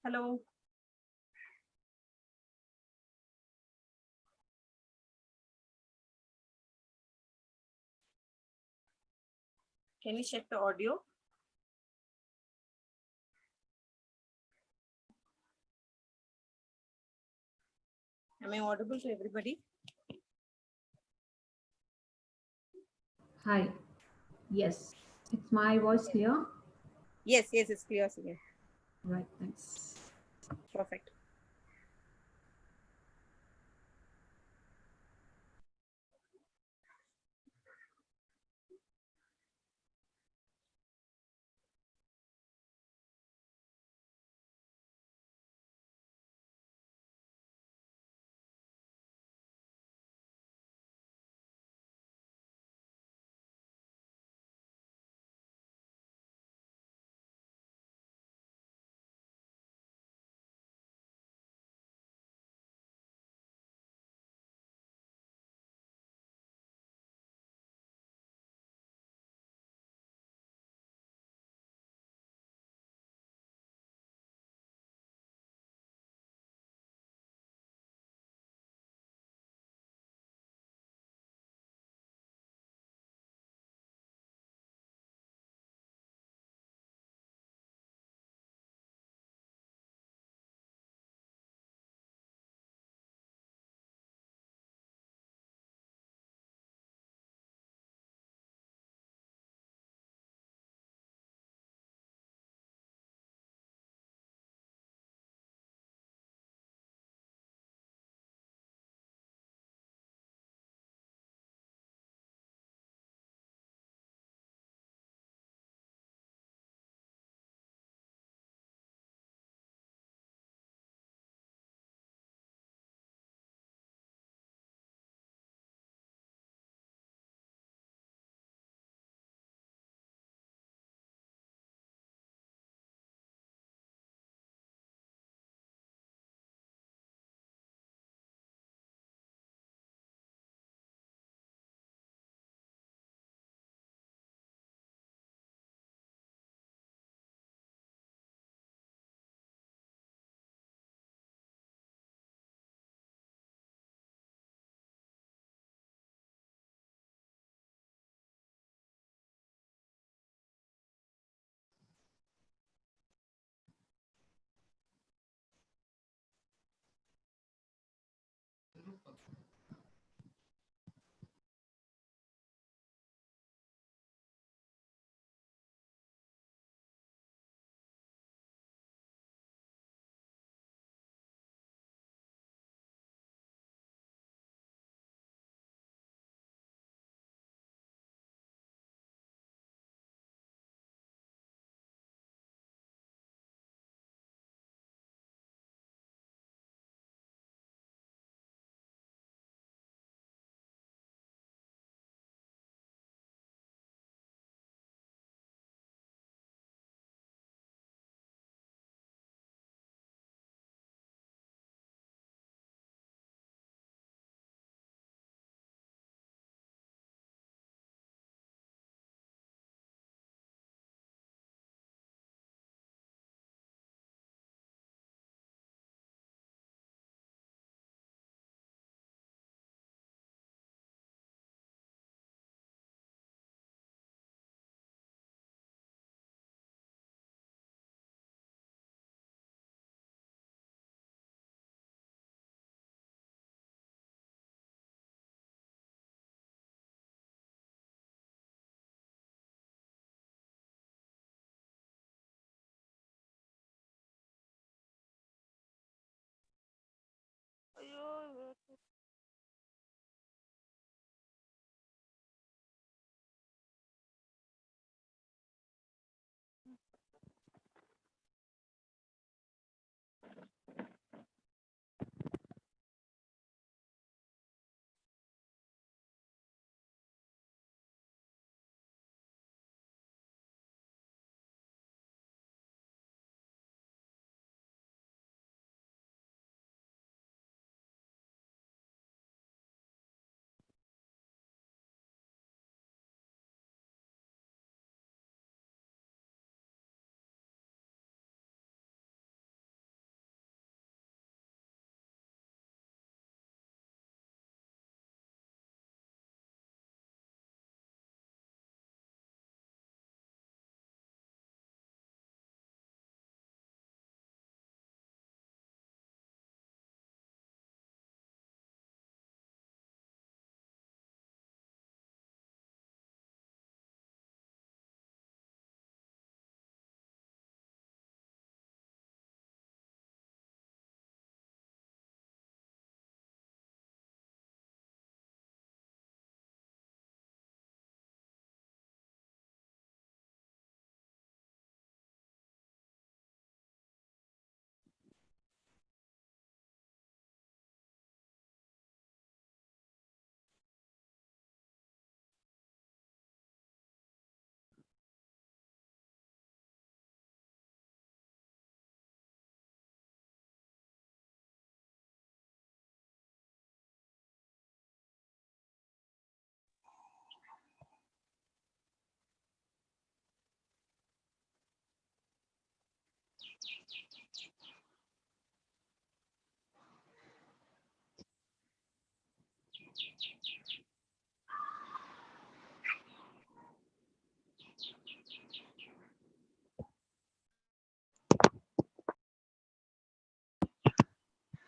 Hello. Can you check the audio? Am I audible to everybody? Hi. Yes. It's my voice clear? Yes, it's clear, Sugin. Right, thanks. Perfect.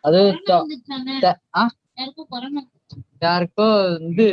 அது யாருக்கோ வந்து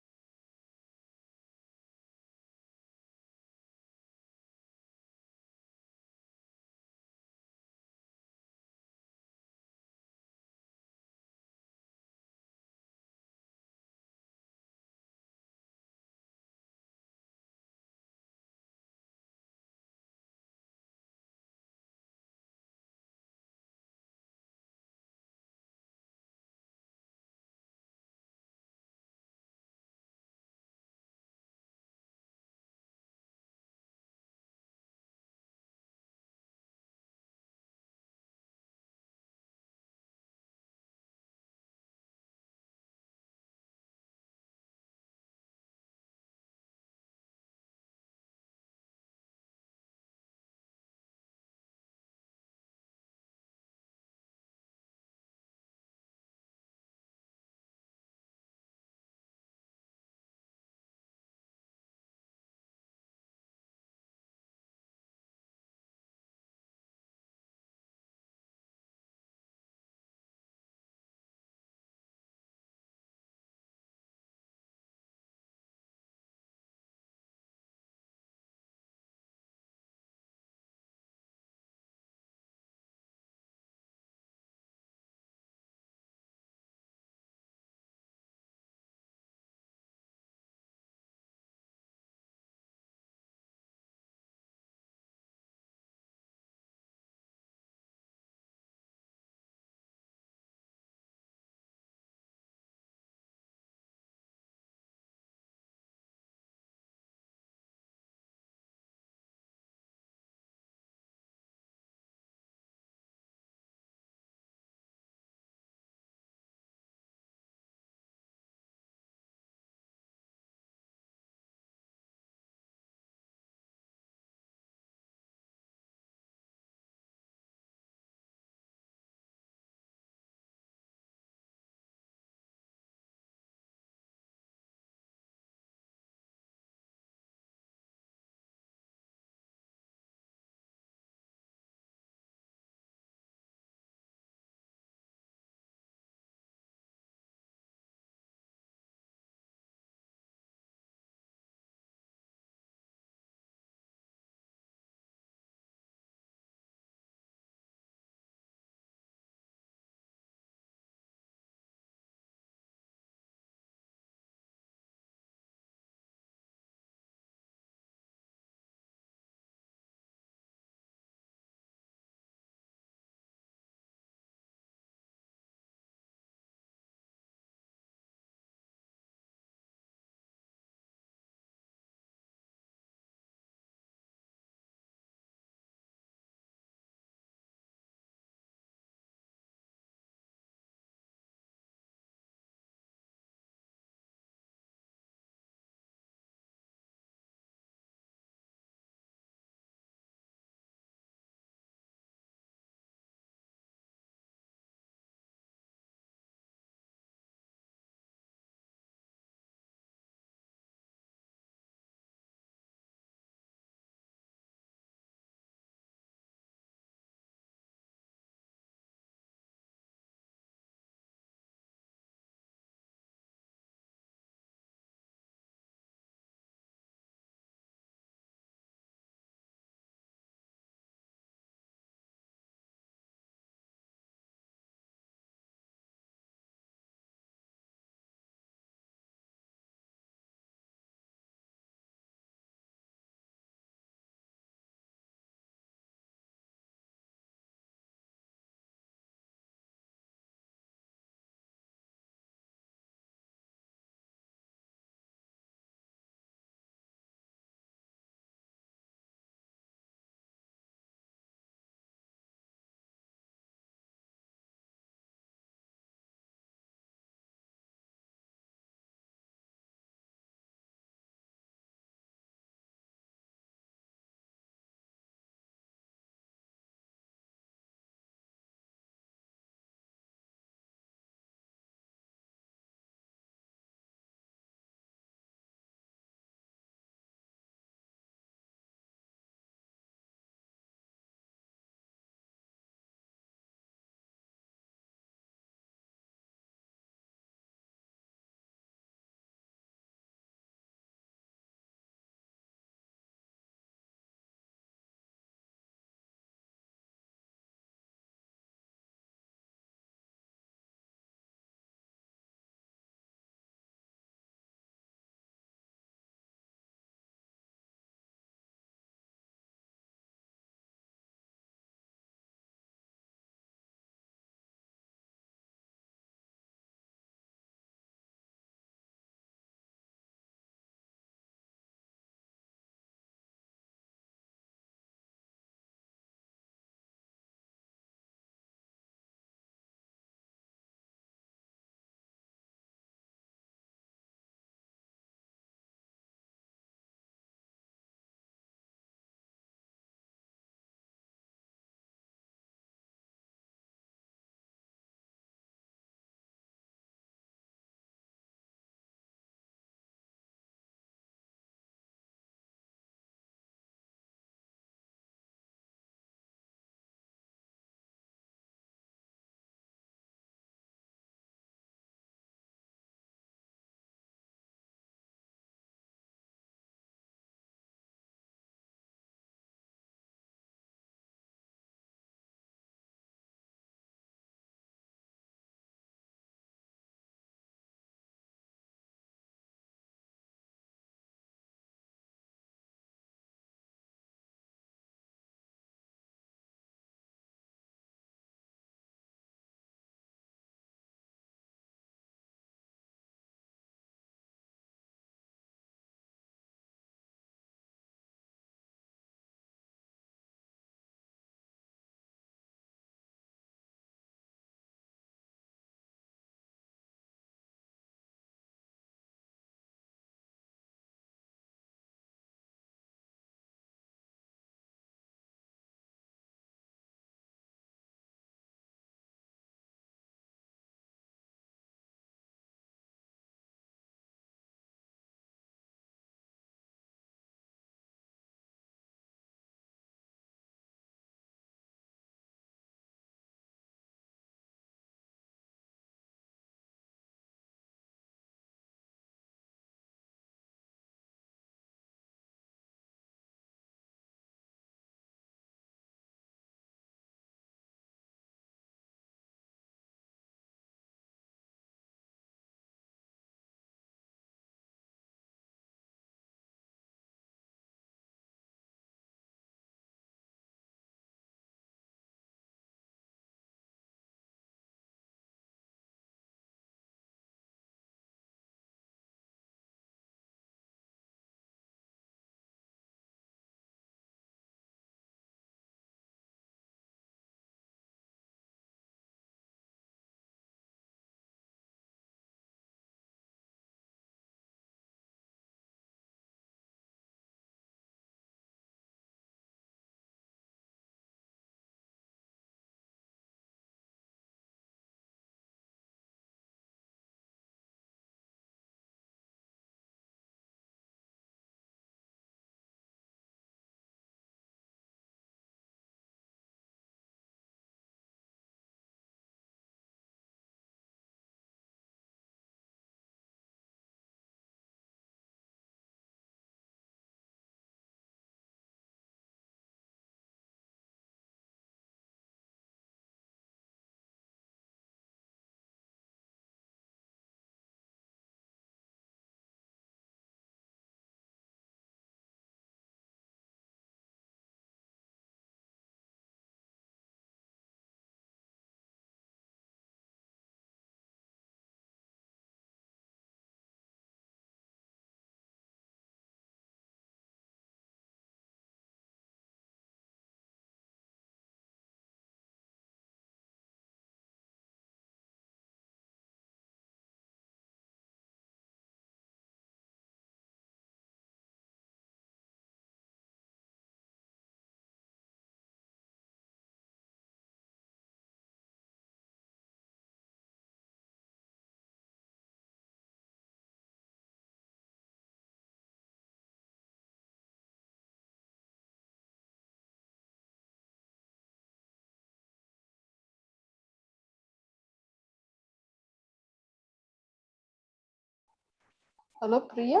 Hello, Priya?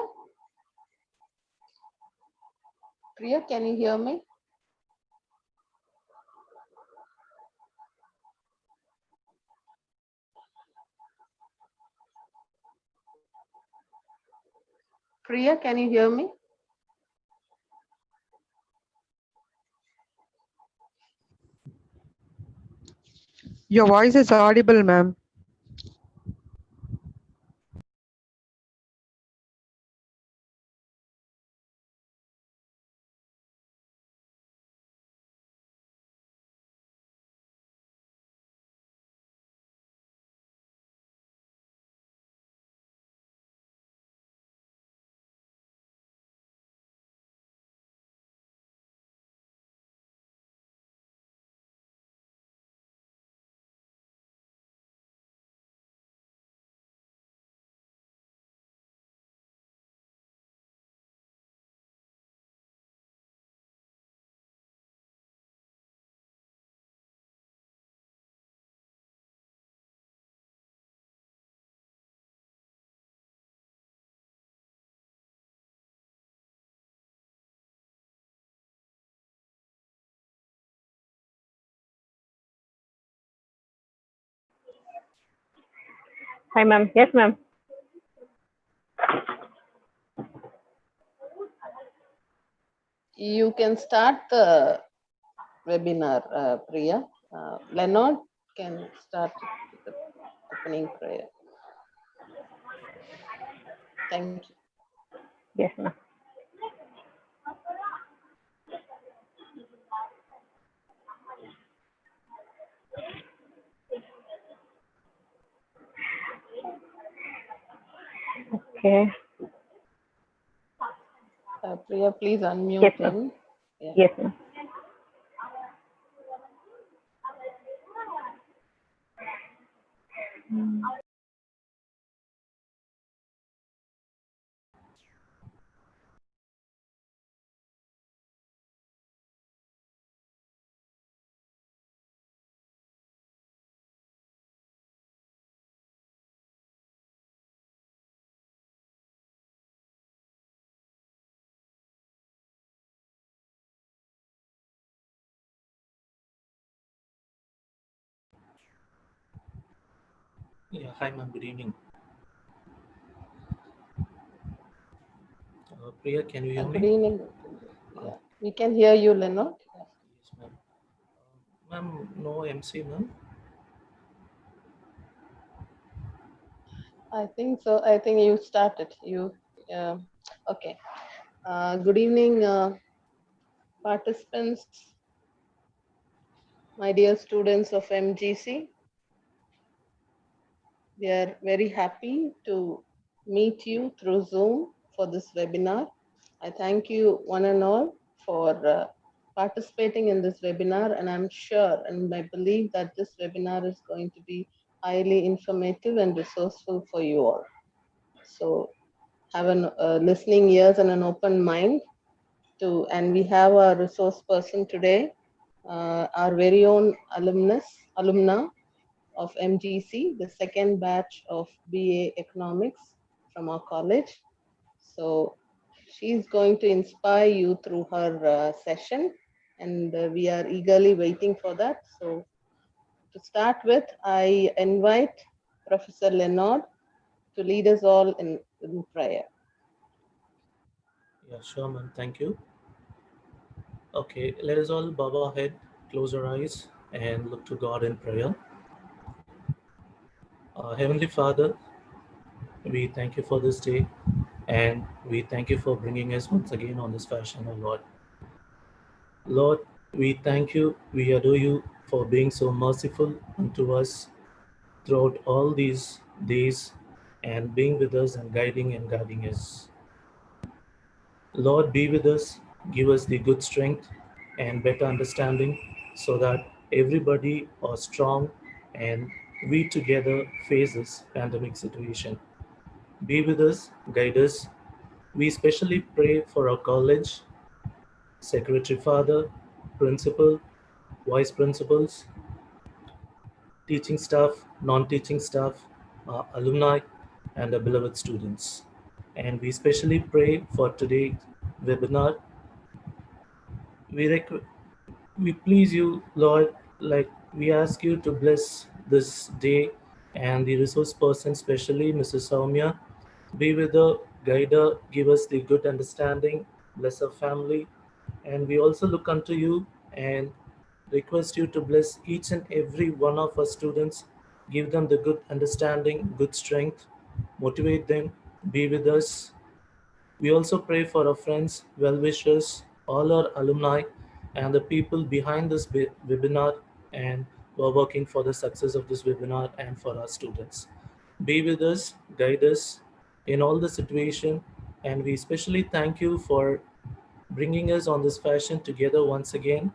Priya, can you hear me? Priya, can you hear me? Your voice is audible, ma'am. Hi, ma'am. Yes, ma'am. You can start the webinar, Priya. Leonard can start with the opening prayer. Thank you. Yes, ma'am. Okay. Priya, please unmute Yes, ma'am. in. Yeah. Yes, ma'am. Yeah, hi ma'am, good evening. Priya, can you hear Good me? evening. Yeah, we can hear you, Leonard. Yes, ma'am. Ma'am, no MC, ma'am. I think so. I think you started. Okay. Good evening, participants, my dear students of MGC. We are very happy to meet you through Zoom for this webinar. I thank you one and all for participating in this webinar, and I'm sure and I believe that this webinar is going to be highly informative and resourceful for you all. So have a listening ears and an open mind and we have a resource person today, our very own alumna of MGC, the second batch of BA Economics from our college. So she's going to inspire you through her session, and we are eagerly waiting for that. So to start with, I invite Professor Leonard to lead us all in prayer. Yeah, sure, ma'am. Thank you. Okay, let us all bow our head, close our eyes, and look to God in prayer. Heavenly Father, we thank you for this day, and we thank you for bringing us once again on this fashion, oh Lord. Lord, we thank you, we adore you for being so merciful unto us throughout all these days and being with us and guiding us. Lord, be with us, give us the good strength and better understanding so that everybody are strong and we together face this pandemic situation. Be with us, guide us. We especially pray for our college, secretary father, principal, vice principals, teaching staff, non-teaching staff, alumni, and our beloved students. And we specially pray for today's webinar. We please you, Lord, like we ask you to bless this day and the resource person, especially Mrs. Soumya. Be with her, guide her, give us the good understanding, bless her family. And we also look unto you and request you to bless each and every one of our students, give them the good understanding, good strength, motivate them, be with us. We also pray for our friends, well wishers, all our alumni, and the people behind this webinar and who are working for the success of this webinar and for our students. Be with us, guide us in all the situation, and we especially thank you for bringing us on this fashion together once again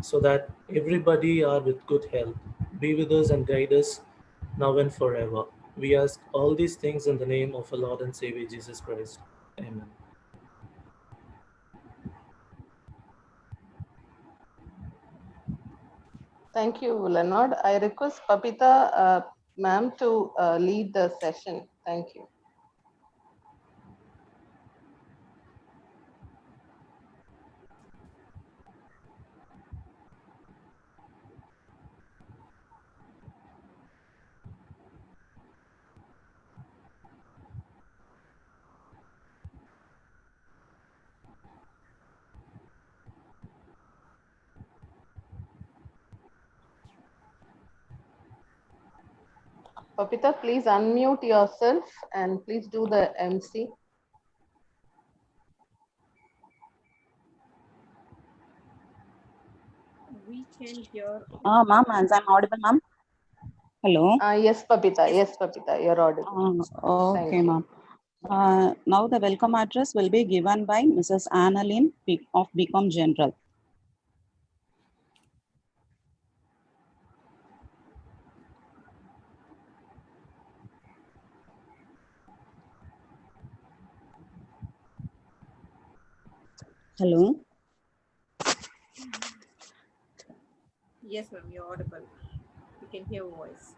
so that everybody are with good health. Be with us and guide us now and forever. We ask all these things in the name of our Lord and Savior Jesus Christ. Amen. Thank you, Leonard. I request Papita ma'am to lead the session. Thank you. Papita, please unmute yourself and please do the MC. We can hear. Ma'am, as I'm audible, ma'am. Hello. Yes, Papita. Yes, Papita, you're audible. Thank Okay, you. ma'am. Now the welcome address will be given by Mrs. Annalyn of BCom General. Hello. Yes, ma'am, you're audible. We can hear your voice.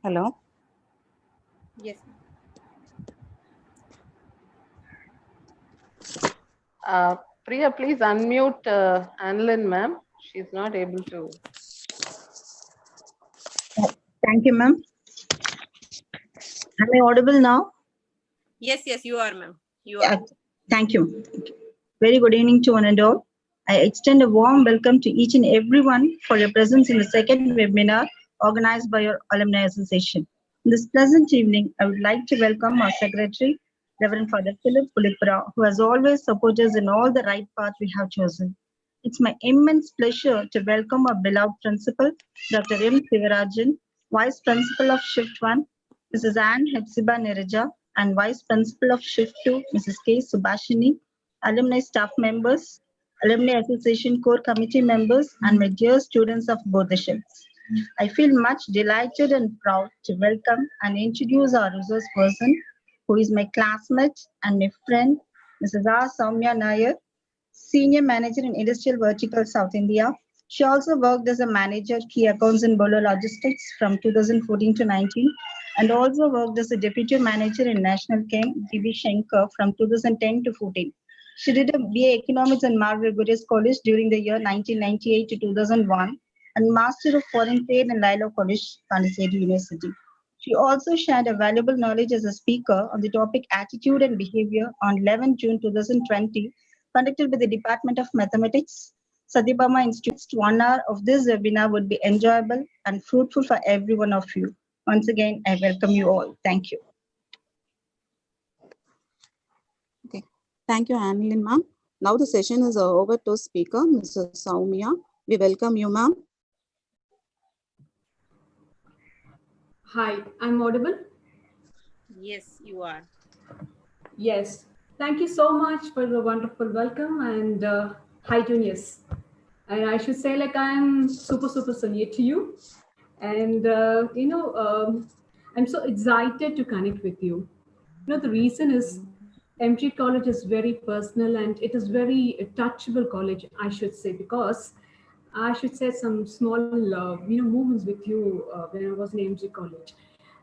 Hello. Yes, Uh, Priya, please unmute Annalyn ma'am. She's not able to. Thank you, ma'am. Am I audible now? yes, you are, ma'am. You Yeah, are. thank you. Very good evening to one and all. I extend a warm welcome to each and everyone for your presence in the second webinar organized by your Alumni Association. In this pleasant evening, I would like to welcome our Secretary, Reverend Father Philip Pulipura, who has always supported us in all the right path we have chosen. It's my immense pleasure to welcome our beloved Principal, Dr. M. Sivarajan, Vice Principal of Shift 1, Mrs. Ann Hepzibah Nereja, and Vice Principal of Shift 2, Mrs. K. Subhashini, alumni staff members, Alumni Association core committee members, and my dear students of both the shifts. I feel much delighted and proud to welcome and introduce our resource person, who is my classmate and my friend, Mrs. R. Soumya Nair, Senior Manager in Industrial Vertical South India. She also worked as a manager key accounts in Bolo Logistics from 2014 to 19, and also worked as a deputy manager in National Chem DB Shankar from 2010 to 14. She did a BA Economics in Marvel Buddhist College during the year 1998 to 2001 and Master of Foreign Trade in Lilo College, Pondicherry University. She also shared a valuable knowledge as a speaker on the topic Attitude and Behavior on 11 June 2020, conducted by the Department of Mathematics, Satyabama Institute. 1 hour of this webinar would be enjoyable and fruitful for every one of you. Once again, I welcome you all. Thank you. Okay. Thank you, Annalyn, ma'am. Now the session is over to speaker, Mrs. Soumya. We welcome you, ma'am. Hi, I'm audible? Yes, you are. Yes. Thank you so much for the wonderful welcome and hi, juniors. And I should say, like, I'm super senior to you. And, I'm so excited to connect with you. The reason is Emcee College is very personal and it is very touchable college, I should say, because I should say some small, movements with you when I was in Emcee College.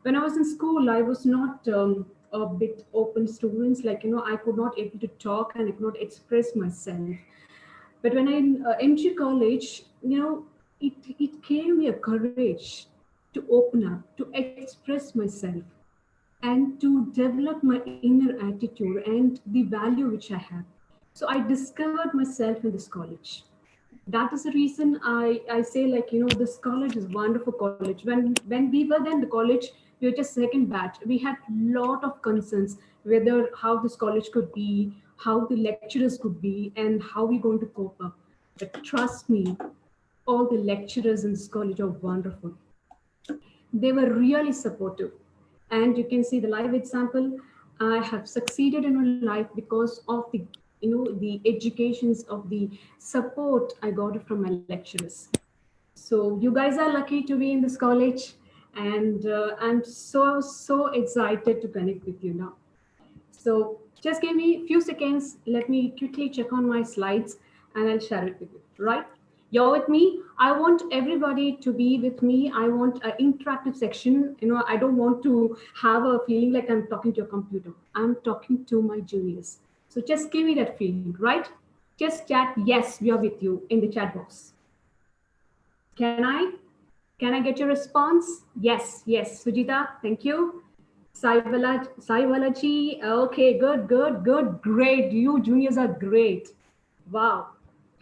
When I was in school, I was not a bit open student. Like, I could not able to talk and I could not express myself. But when I entered college, it gave me a courage to open up, to express myself, and to develop my inner attitude and the value which I have. So I discovered myself in this college. That is the reason I say, like, this college is wonderful college. When we were there in the college, we were just second batch. We had lot of concerns whether how this college could be, how the lecturers could be, and how we're going to cope up. But trust me, all the lecturers in this college are wonderful. They were really supportive. And you can see the live example. I have succeeded in my life because of the educations of the support I got from my lecturers. So you guys are lucky to be in this college, and I'm so excited to connect with you now. So just give me a few seconds. Let me quickly check on my slides and I'll share it with you, right? You're with me. I want everybody to be with me. I want an interactive section. I don't want to have a feeling like I'm talking to a computer. I'm talking to my juniors. So just give me that feeling, right? Just chat, yes, we are with you in the chat box. Can I? Can I get your response? Yes, yes. Sujita, thank you. Sai Balaji, okay, good, great. You juniors are great. Wow.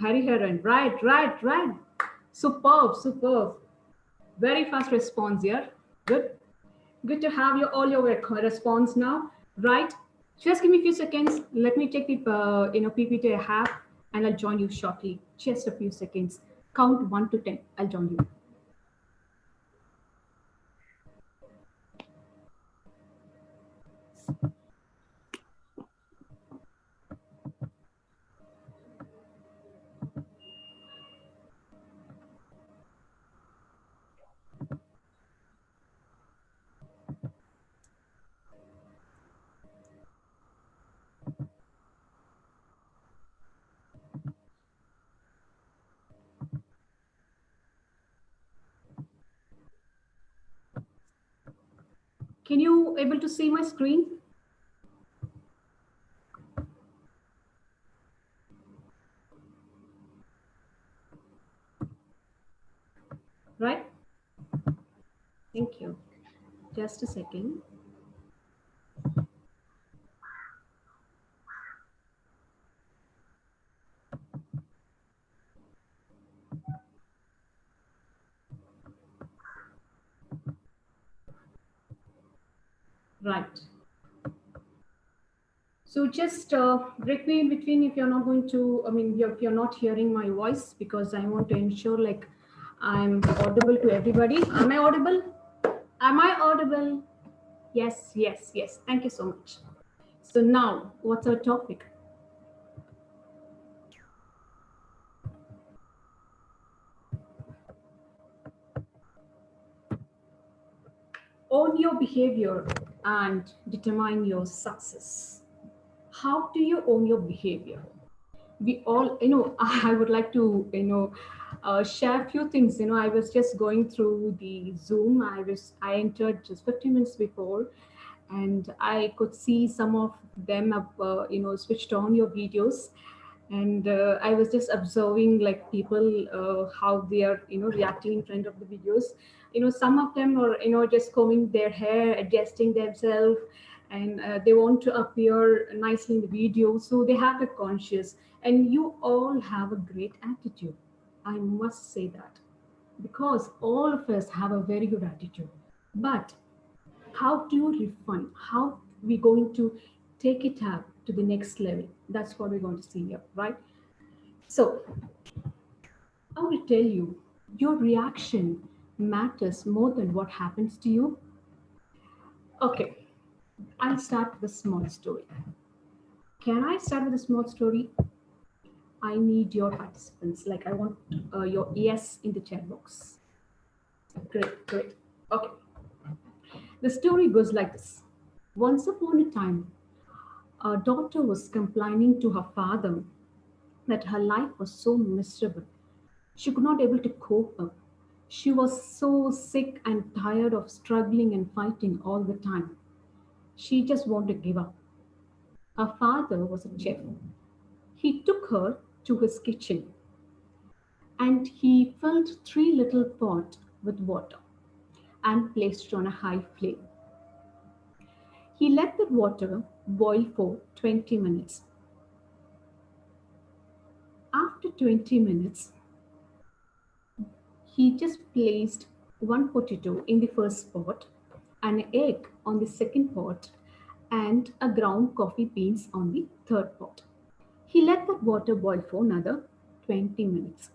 Hariharan, right. Superb. Very fast response here. Good to have all your response now. Right. Just give me a few seconds. Let me check the PPT I have, and I'll join you shortly. Just a few seconds. Count 1 to 10. I'll join you. Can you able to see my screen? Right? Thank you. Just a second. Right. So just break me in between if you're not going to, if you're not hearing my voice, because I want to ensure like I'm audible to everybody. Am I audible? Am I audible? Yes. Thank you so much. So now, what's our topic? Own your behavior and determine your success. How do you own your behavior? We all, I would like to, share a few things. I was just going through the Zoom. I entered just 15 minutes before, and I could see some of them have, switched on your videos. And I was just observing like people, how they are, reacting in front of the videos. Some of them are, just combing their hair, adjusting themselves, and they want to appear nicely in the video. So they have a conscious, and you all have a great attitude. I must say that, because all of us have a very good attitude. But how to refine, how we going to take it up to the next level? That's what we're going to see here, right? So I will tell you, your reaction matters more than what happens to you. Okay, I'll start with a small story. Can I start with a small story? I need your participants. Like, I want your yes in the chat box. Great. Okay. The story goes like this. Once upon a time, a daughter was complaining to her father that her life was so miserable. She could not able to cope up. She was so sick and tired of struggling and fighting all the time. She just wanted to give up. Her father was a chef. He took her to his kitchen and he filled 3 little pots with water and placed it on a high flame. He let the water boil for 20 minutes. After 20 minutes, he just placed one potato in the first pot, an egg on the second pot, and a ground coffee beans on the third pot. He let that water boil for another 20 minutes.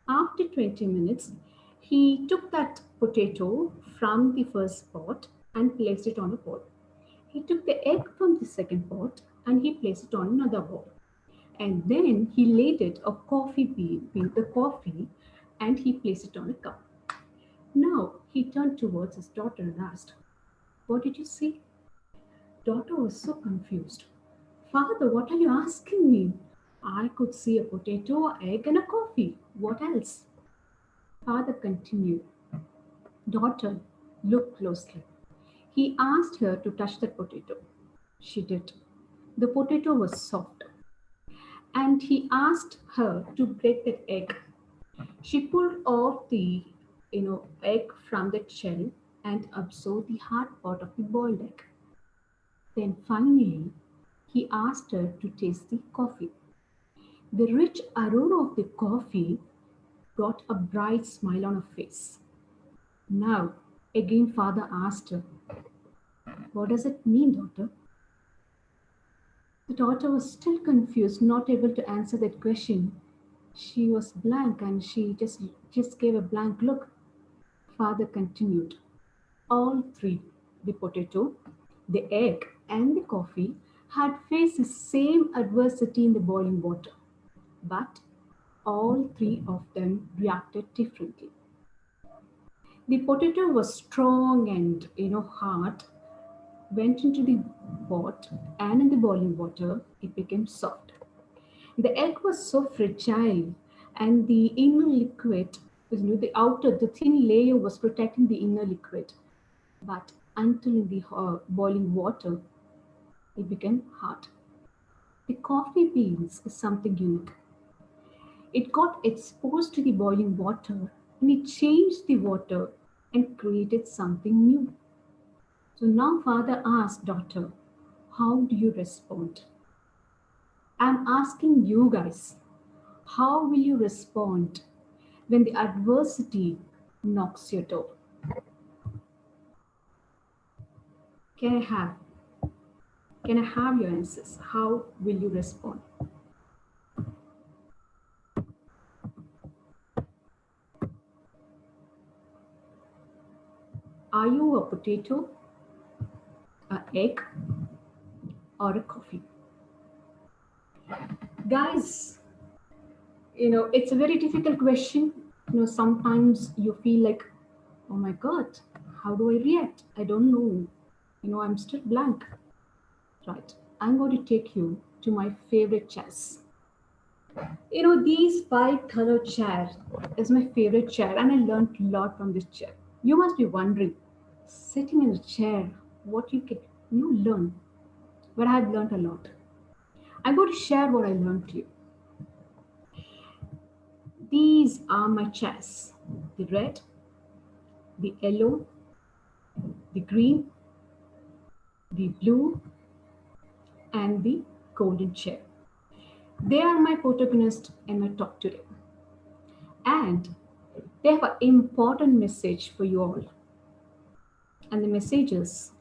After 20 minutes, he took that potato from the first pot and placed it on a bowl. He took the egg from the second pot and he placed it on another bowl. And then he laid it a coffee bean, the coffee, and he placed it on a cup. Now he turned towards his daughter and asked, "What did you see?" Daughter was so confused. "Father, what are you asking me? I could see a potato, egg, and a coffee. What else?" Father continued, "Daughter, look closely." He asked her to touch that potato. She did. The potato was soft. And he asked her to break that egg. She pulled off the egg from the shell and absorbed the hard part of the boiled egg. Then finally, he asked her to taste the coffee. The rich aroma of the coffee brought a bright smile on her face. Now, again, father asked her, "What does it mean, daughter?" The daughter was still confused, not able to answer that question. She was blank and she just gave a blank look. Father continued. All three, the potato, the egg, and the coffee, had faced the same adversity in the boiling water. But all three of them reacted differently. The potato was strong and hard, went into the pot, and in the boiling water, it became soft. The egg was so fragile, and the inner liquid, the thin layer was protecting the inner liquid. But until in the boiling water, it became hard. The coffee beans is something unique. It got exposed to the boiling water, and it changed the water and created something new. So now father asked daughter, "How do you respond?" I'm asking you guys, how will you respond when the adversity knocks your door? Can I have your answers? How will you respond? Are you a potato, an egg, or a coffee? Guys, it's a very difficult question. Sometimes you feel like, oh my God, how do I react? I don't know. I'm still blank. Right. I'm going to take you to my favorite chairs. These 5-color chair is my favorite chair, and I learned a lot from this chair. You must be wondering, sitting in a chair, what you can learn. But I've learned a lot. I'm going to share what I learned to you. These are my chairs: the red, the yellow, the green, the blue, and the golden chair. They are my protagonists in my talk today. And they have an important message for you all. And the message is,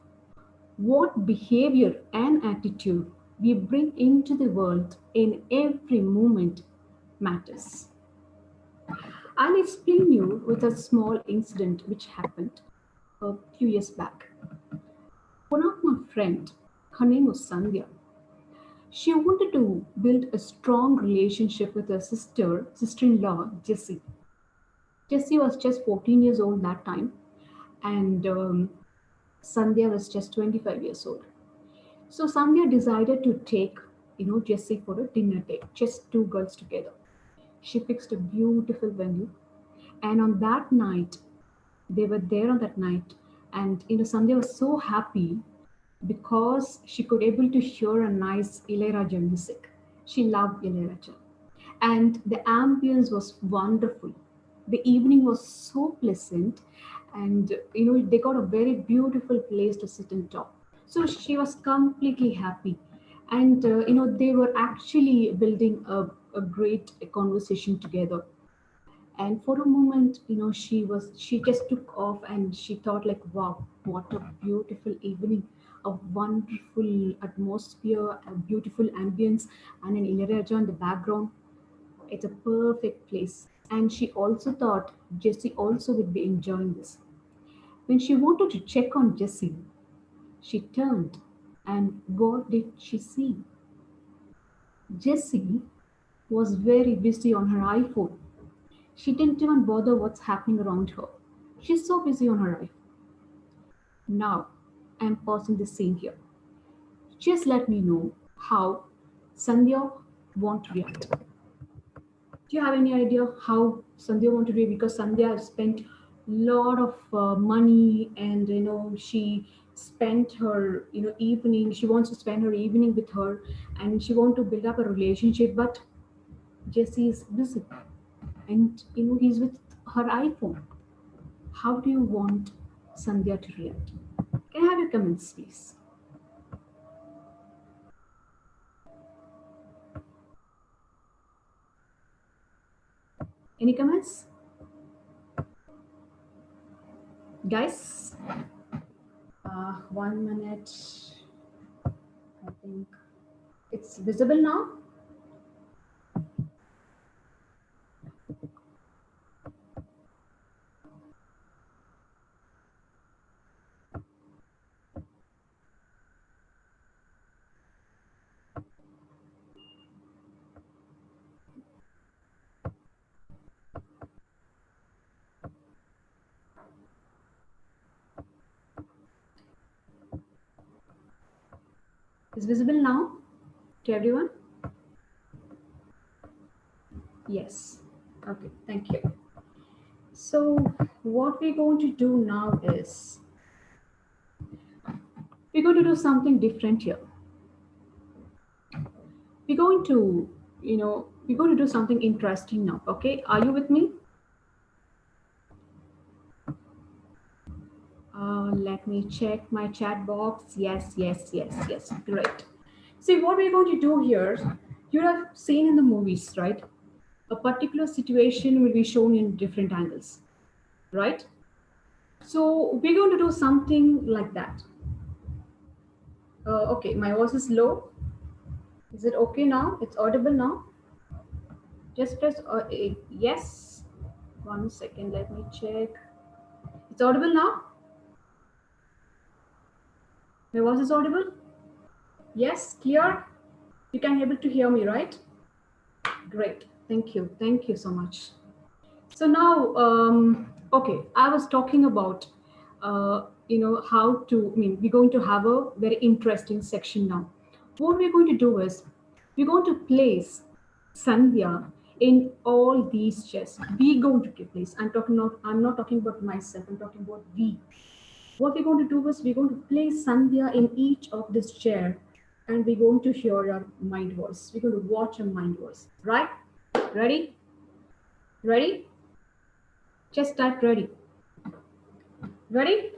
what behavior and attitude we bring into the world in every moment matters. I'll explain you with a small incident which happened a few years back. One of my friends, her name was Sandhya. She wanted to build a strong relationship with her sister-in-law, Jessie. Jessie was just 14 years old that time, and Sandhya was just 25 years old. So Sandhya decided to take, Jessie for a dinner date, just two girls together. She fixed a beautiful venue, and on that night, They were there on that night, and Sandhya was so happy because she could able to hear a nice Ilayaraja music. She loved Ilayaraja, and the ambience was wonderful. The evening was so pleasant, and they got a very beautiful place to sit and talk. So she was completely happy, and they were actually building a great conversation together. And for a moment, she just took off, and she thought like, wow, what a beautiful evening, a wonderful atmosphere, a beautiful ambience, and an Ilayaraja in the background. It's a perfect place. And she also thought Jessie also would be enjoying this. When she wanted to check on Jessie, she turned, and what did she see? Jessie was very busy on her iPhone. She didn't even bother what's happening around her. She's so busy on her iPhone. Now, I'm pausing the scene here. Just let me know how Sandhya want to react. Do you have any idea how Sandhya want to react? Because Sandhya has spent a lot of money, and she spent her evening. She wants to spend her evening with her, and she want to build up a relationship. But Jesse is busy, and he's with her iPhone. How do you want Sandhya to react? Can I have your comments, please? Any comments? Guys, 1 minute. I think it's visible now. Is visible now to everyone? Yes. Okay, thank you. So what we're going to do now is we're going to do something different here. We're going to, we're going to do something interesting now. Okay, are you with me? Let me check my chat box. Yes, yes, yes, yes. Great. See, what we're going to do here, you have seen in the movies, right? A particular situation will be shown in different angles, right? So we're going to do something like that. Okay, my voice is low. Is it okay now? It's audible now? Just press yes. 1 second, let me check. It's audible now? My voice is audible? Yes, clear? You can able to hear me, right? Great, thank you. Thank you so much. So now, okay, I was talking about, how to, we're going to have a very interesting section now. What we're going to do is, we're going to place Sandhya in all these chests. We're going to place, I'm not talking about myself, I'm talking about we. What we're going to do is, we're going to place Sandhya in each of this chair, and we're going to hear our mind voice. We're going to watch a mind voice, right? Ready? Ready? Just type ready. Ready?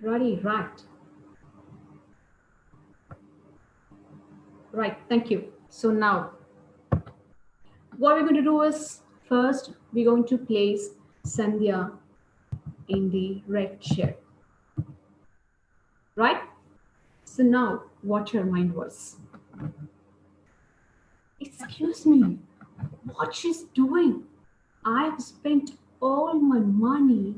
Ready, right. Right, thank you. So now, what we're going to do is, first, we're going to place Sandhya in the red chair. Right? So now, watch her mind voice. Excuse me, what she's doing? I've spent all my money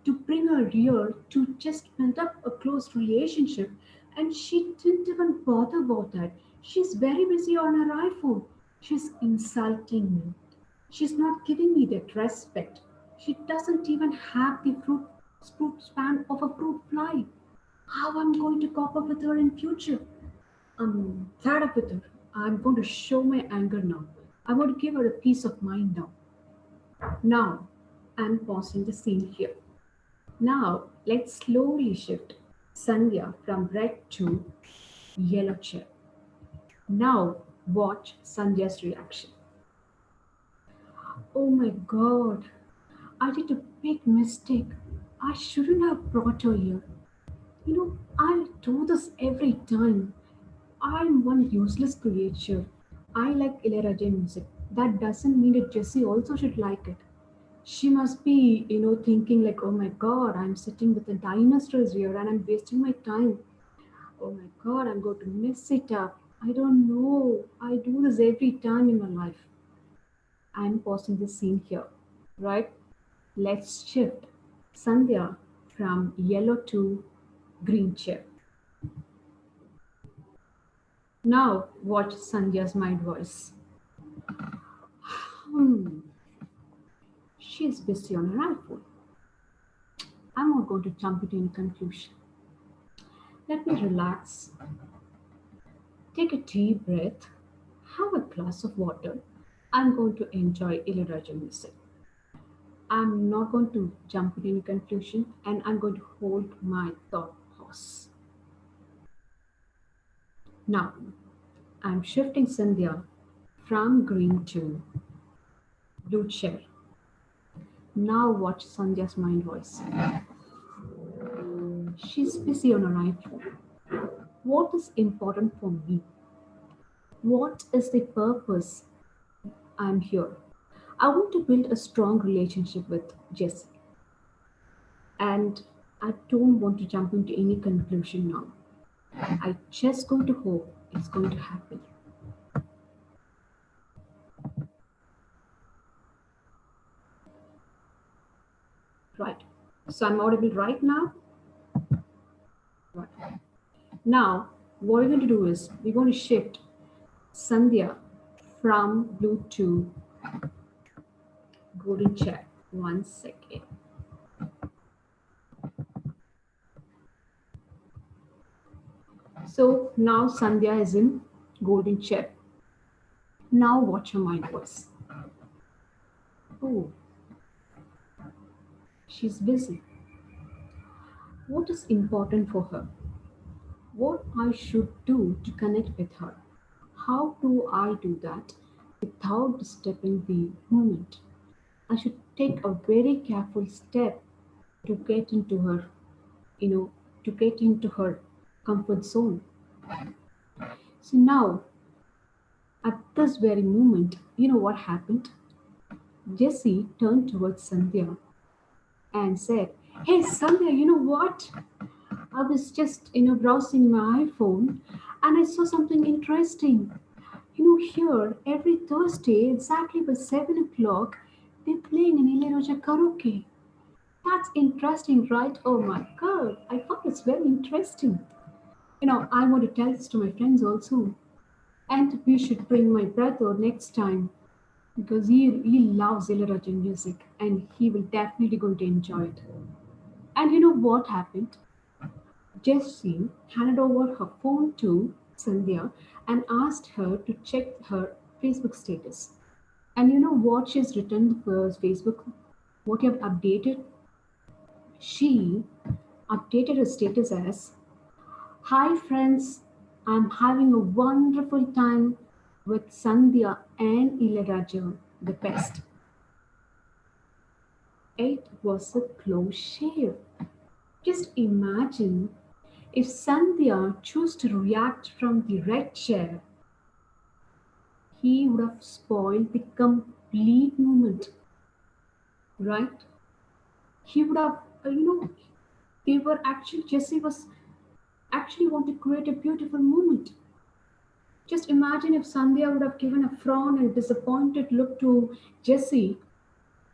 to bring her here to just build up a close relationship, and she didn't even bother about that. She's very busy on her iPhone. She's insulting me. She's not giving me that respect. She doesn't even have the fruit span of a fruit fly. How I'm going to cope up with her in future? I'm fed up with her. I'm going to show my anger now. I want to give her a peace of mind now. Now, I'm pausing the scene here. Now, let's slowly shift Sandhya from red to yellow chair. Now, watch Sandhya's reaction. Oh my god, I did a big mistake. I shouldn't have brought her here. I do this every time. I'm one useless creature. I like Ilayaraja music. That doesn't mean that Jessie also should like it. She must be, thinking like, oh my god, I'm sitting with the dinosaurs here and I'm wasting my time. Oh my god, I'm going to mess it up. I don't know. I do this every time in my life. I'm pausing the scene here, right? Let's shift Sandhya from yellow to green chair. Now watch Sandhya's mind voice. She's busy on her iPhone. I'm not going to jump into any conclusion. Let me relax. Take a deep breath. Have a glass of water. I'm going to enjoy Ilayaraja music. I'm not going to jump into any conclusion and I'm going to hold my thought pause. Now, I'm shifting Sandhya from green to blue chair. Now watch Sandhya's mind voice. She's busy on her iPhone. What is important for me? What is the purpose I'm here? I want to build a strong relationship with Jessie. And I don't want to jump into any conclusion now. I just going to hope it's going to happen. Right. So I'm audible right now? Right. Now, what we're going to do is we're going to shift Sandhya from blue to golden chair. 1 second. So now Sandhya is in golden chair. Now watch her mind voice. Oh, she's busy. What is important for her? What I should do to connect with her? How do I do that without disturbing the moment? I should take a very careful step to get into her, to get into her comfort zone. So now, at this very moment, you know what happened? Jessie turned towards Sandhya and said, "Hey Sandhya, you know what? I was just, browsing my iPhone and I saw something interesting. Here every Thursday, exactly by 7 o'clock, they're playing an Ilayaraja karaoke. That's interesting, right? Oh my god, I found this very interesting. I want to tell this to my friends also. And we should bring my brother next time because he loves Ilayaraja music and he will definitely going to enjoy it." And you know what happened? Jessie handed over her phone to Sandhya and asked her to check her Facebook status. And you know what she's written for Facebook? What you have updated? She updated her status as, "Hi friends, I'm having a wonderful time with Sandhya and Ilayaraja, the best." It was a close shave. Just imagine if Sandhya chose to react from the red chair, he would have spoiled the complete moment, right? He would have, they were actually, Jessie was actually want to create a beautiful moment. Just imagine if Sandhya would have given a frown and disappointed look to Jessie,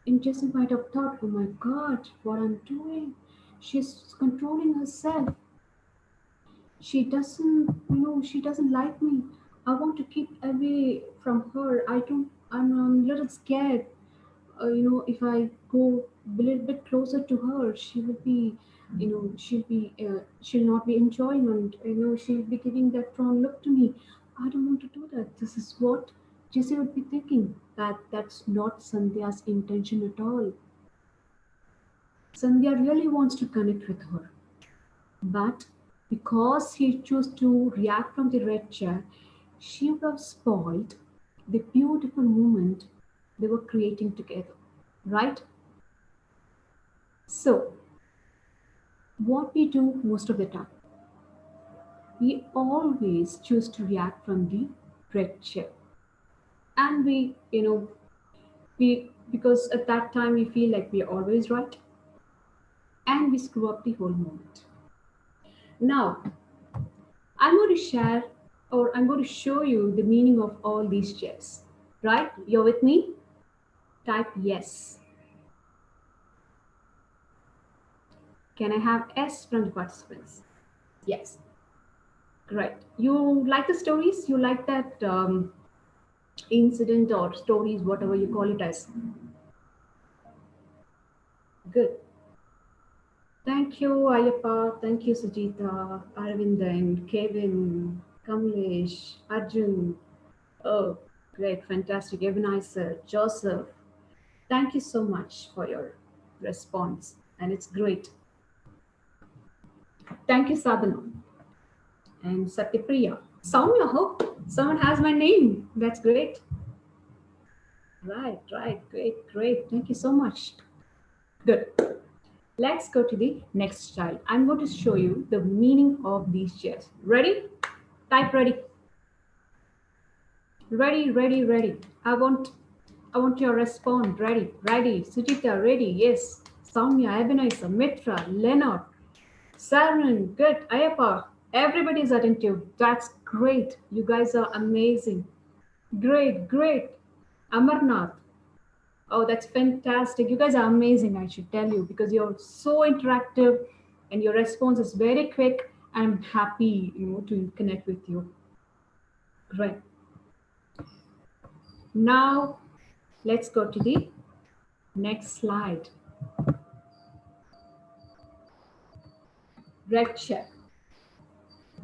and Jessie might have thought, oh my god, what I'm doing. She's controlling herself. She doesn't like me. I want to keep away from her. I'm a little scared. If I go a little bit closer to her, she will be, she'll not be enjoyment. She'll be giving that frown look to me. I don't want to do that. This is what Jesse would be thinking, that that's not Sandhya's intention at all. Sandhya really wants to connect with her. But because he chose to react from the red chair, she would have spoiled the beautiful moment they were creating together, right? So, what we do most of the time, we always choose to react from the red chair. And we because at that time we feel like we are always right and we screw up the whole moment. Now, I'm going to share or I'm going to show you the meaning of all these chairs. Right? You're with me? Type yes. Can I have S from the participants? Yes. Great. You like the stories? You like that incident or stories, whatever you call it as? Good. Thank you, Ayappa. Thank you, Sujita, Aravindan, Kevin, Kamlesh, Arjun. Oh, great, fantastic. Ebenezer, Joseph. Thank you so much for your response, and it's great. Thank you, Sadhana and Satyapriya. Soumya, hope someone has my name. That's great. Right, great. Thank you so much. Good. Let's go to the next child. I'm going to show you the meaning of these chairs. Ready? Type ready. Ready. I want your response. Ready. Sujita, ready. Yes. Soumya, Ebenezer, Mitra, Leonard, Saran, good. Ayappa, everybody's attentive. That's great. You guys are amazing. Great. Amarnath. Oh, that's fantastic. You guys are amazing, I should tell you, because you're so interactive and your response is very quick. I'm happy, to connect with you. Great. Now, let's go to the next slide. Red chair.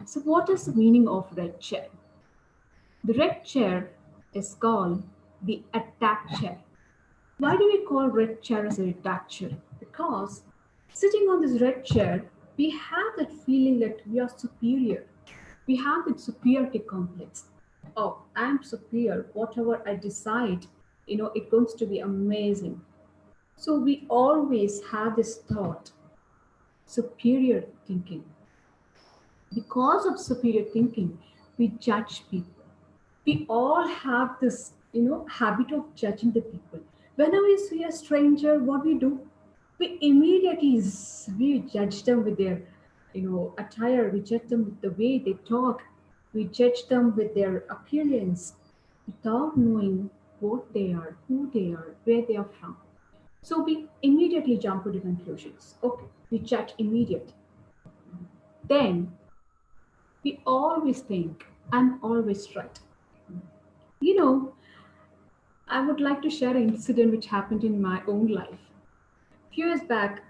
So what is the meaning of red chair? The red chair is called the attack chair. Why do we call red chair as a attack chair? Because sitting on this red chair, we have that feeling that we are superior. We have that superiority complex. Oh, I'm superior. Whatever I decide, it's going to be amazing. So we always have this thought, superior thinking. Because of superior thinking, we judge people. We all have this, habit of judging the people. Whenever we see a stranger, what we do? We immediately we judge them with their, attire. We judge them with the way they talk. We judge them with their appearance without knowing what they are, who they are, where they are from. So we immediately jump to the conclusions. Okay, we judge immediately. Then we always think, I'm always right. I would like to share an incident which happened in my own life. A few years back,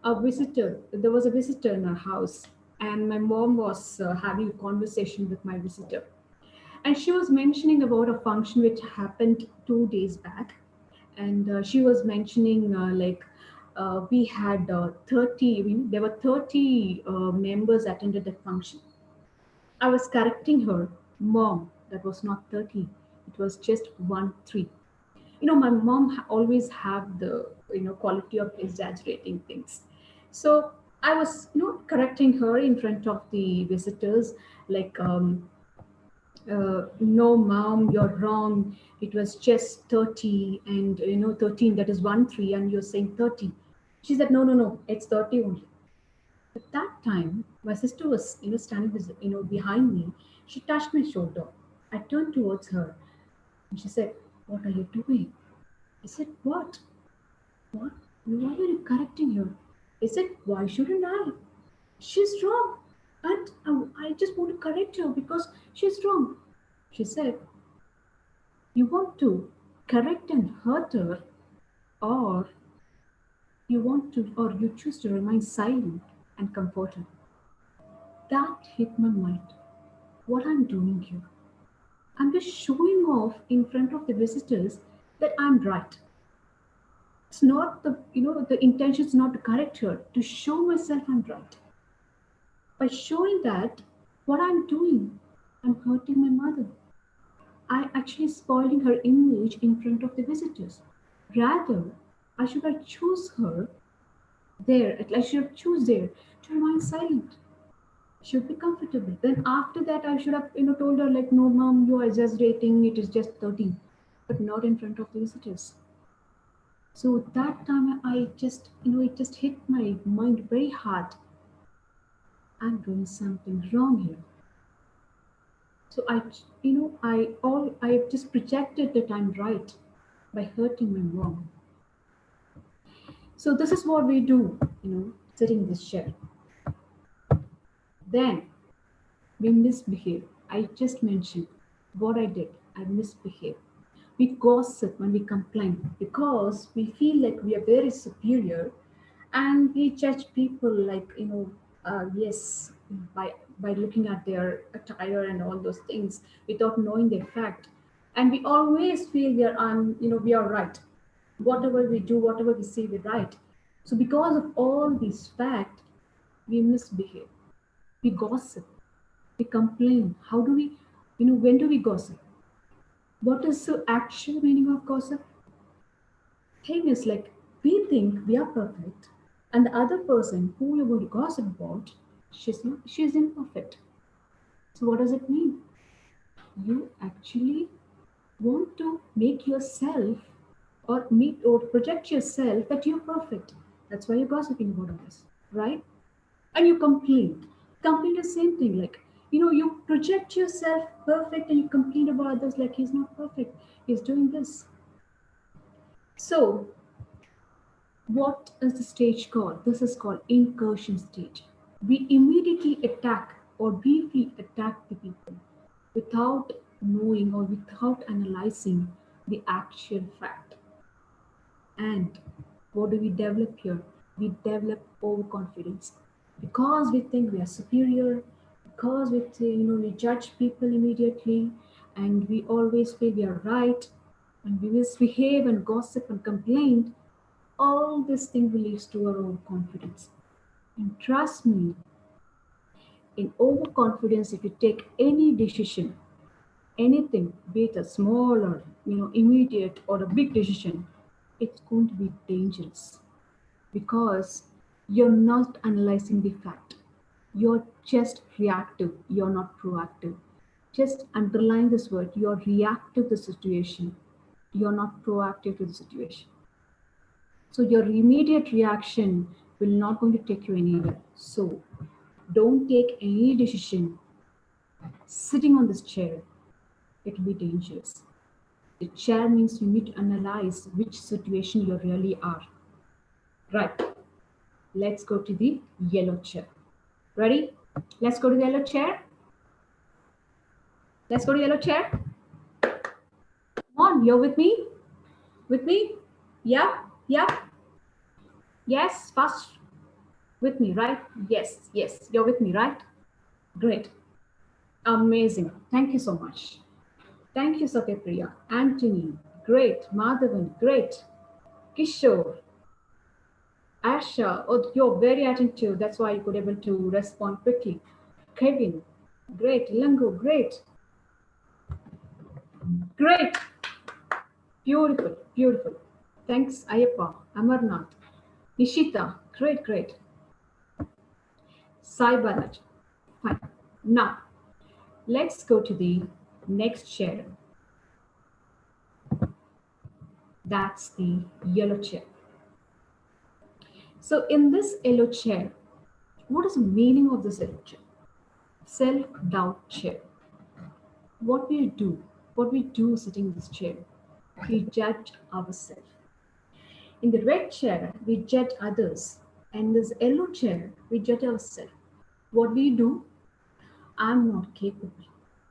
there was a visitor in our house, and my mom was having a conversation with my visitor. And she was mentioning about a function which happened 2 days back. And she was mentioning we had 30, there were 30 members attended the function. I was correcting her, Mom, that was not 30, it was just 1-3. My mom always have the, quality of exaggerating things. So I was, correcting her in front of the visitors, like, no, Mom, you're wrong. It was just 30 and, 13, that is 1-3, and you're saying 30. She said, no, it's 30 only. At that time, my sister was, standing, behind me. She touched my shoulder. I turned towards her and she said, what are you doing? I said, what? What? Why are you correcting her? I said, why shouldn't I? She's wrong. And I just want to correct her because she's wrong. She said, you want to correct and hurt her, or you choose to remain silent and comfort her. That hit my mind. What I'm doing here. I'm just showing off in front of the visitors that I'm right. It's not the intention is not to correct her, to show myself I'm right. By showing that what I'm doing, I'm hurting my mother. I actually spoiling her image in front of the visitors. Rather, I should have choose her there. I should have choose there to remain silent. Should be comfortable. Then after that, I should have told her like, no, mom, you are exaggerating. It is just 13, but not in front of the visitors. So that time, I just it just hit my mind very hard. I'm doing something wrong here. So I just projected that I'm right by hurting my mom. So this is what we do, sitting in this chair. Then we misbehave. I just mentioned what I did. I misbehave. We gossip when we complain because we feel like we are very superior, and we judge people like yes, by looking at their attire and all those things without knowing their fact, and we always feel we are we are right. Whatever we do, whatever we say, we're right. So because of all these facts, we misbehave, we gossip, we complain. How do we, when do we gossip? What is the actual meaning of gossip? Thing is like, we think we are perfect, and the other person who you're going to gossip about, she's imperfect. So what does it mean? You actually want to make yourself or meet or project yourself that you're perfect. That's why you're gossiping about others, right? And you complain. Complain the same thing. Like, you project yourself perfect and you complain about others like he's not perfect. He's doing this. So, what is the stage called? This is called incursion stage. We immediately attack or briefly attack the people without knowing or without analyzing the actual fact. And what do we develop here? We develop overconfidence because we think we are superior, because we judge people immediately, and we always feel we are right, and we misbehave and gossip and complain. All this thing leads to our overconfidence. And trust me, in overconfidence, if you take any decision, anything, be it a small or immediate or a big decision, it's going to be dangerous because you're not analyzing the fact. You're just reactive. You're not proactive. Just underline this word. You're reactive to the situation. You're not proactive to the situation. So your immediate reaction will not going to take you anywhere. So don't take any decision sitting on this chair. It will be dangerous. The chair means you need to analyze which situation you really are. Right. Let's go to the yellow chair. Ready? Let's go to the yellow chair. Let's go to the yellow chair. Come on, you're with me? With me? Yeah? Yeah? Yes, fast. With me, right? Yes, yes. You're with me, right? Great. Amazing. Thank you so much. Thank you, Satyapriya. Anthony, great. Madhavan, great. Kishore, Asha, oh, you're very attentive. That's why you could able to respond quickly. Kevin, great. Lango, great. Great. Beautiful, beautiful. Thanks, Ayappa, Amarnath, Nishita, great, great. Sai Balaj, fine. Now, let's go to the next chair. That's the yellow chair. So in this yellow chair, what is the meaning of this yellow chair? Self-doubt chair. What we do sitting in this chair, we judge ourselves. In the red chair, we judge others. And this yellow chair, we judge ourselves. What we do? I'm not capable.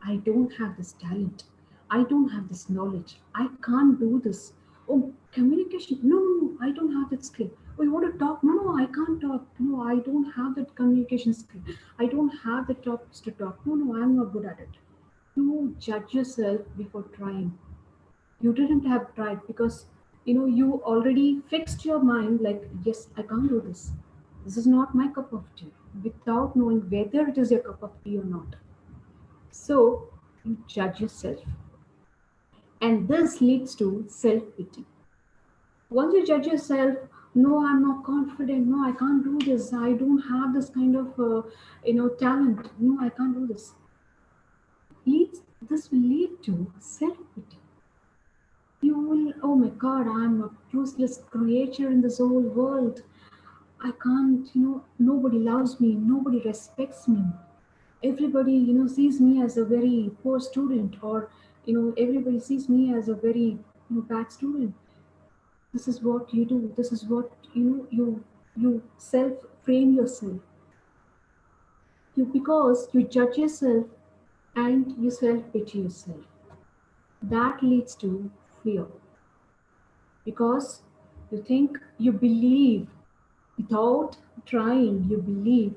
I don't have this talent. I don't have this knowledge. I can't do this. Oh, communication. No, I don't have that skill. Oh, you want to talk? No, I can't talk. No, I don't have that communication skill. I don't have the topics to talk. No, I'm not good at it. You judge yourself before trying. You didn't have tried because you already fixed your mind like, yes, I can't do this. This is not my cup of tea, without knowing whether it is your cup of tea or not. So you judge yourself. And this leads to self-pity. Once you judge yourself, no, I'm not confident, no, I can't do this, I don't have this kind of talent, no, I can't do this. This will lead to self-pity. You will, oh my god, I'm a useless creature in this whole world. I can't, nobody loves me, nobody respects me. Everybody, sees me as a very poor student, or, everybody sees me as a very bad student. This is what you do. This is what you self-frame yourself. Because you judge yourself and you self-pity yourself. That leads to fear. Because you believe without trying, you believe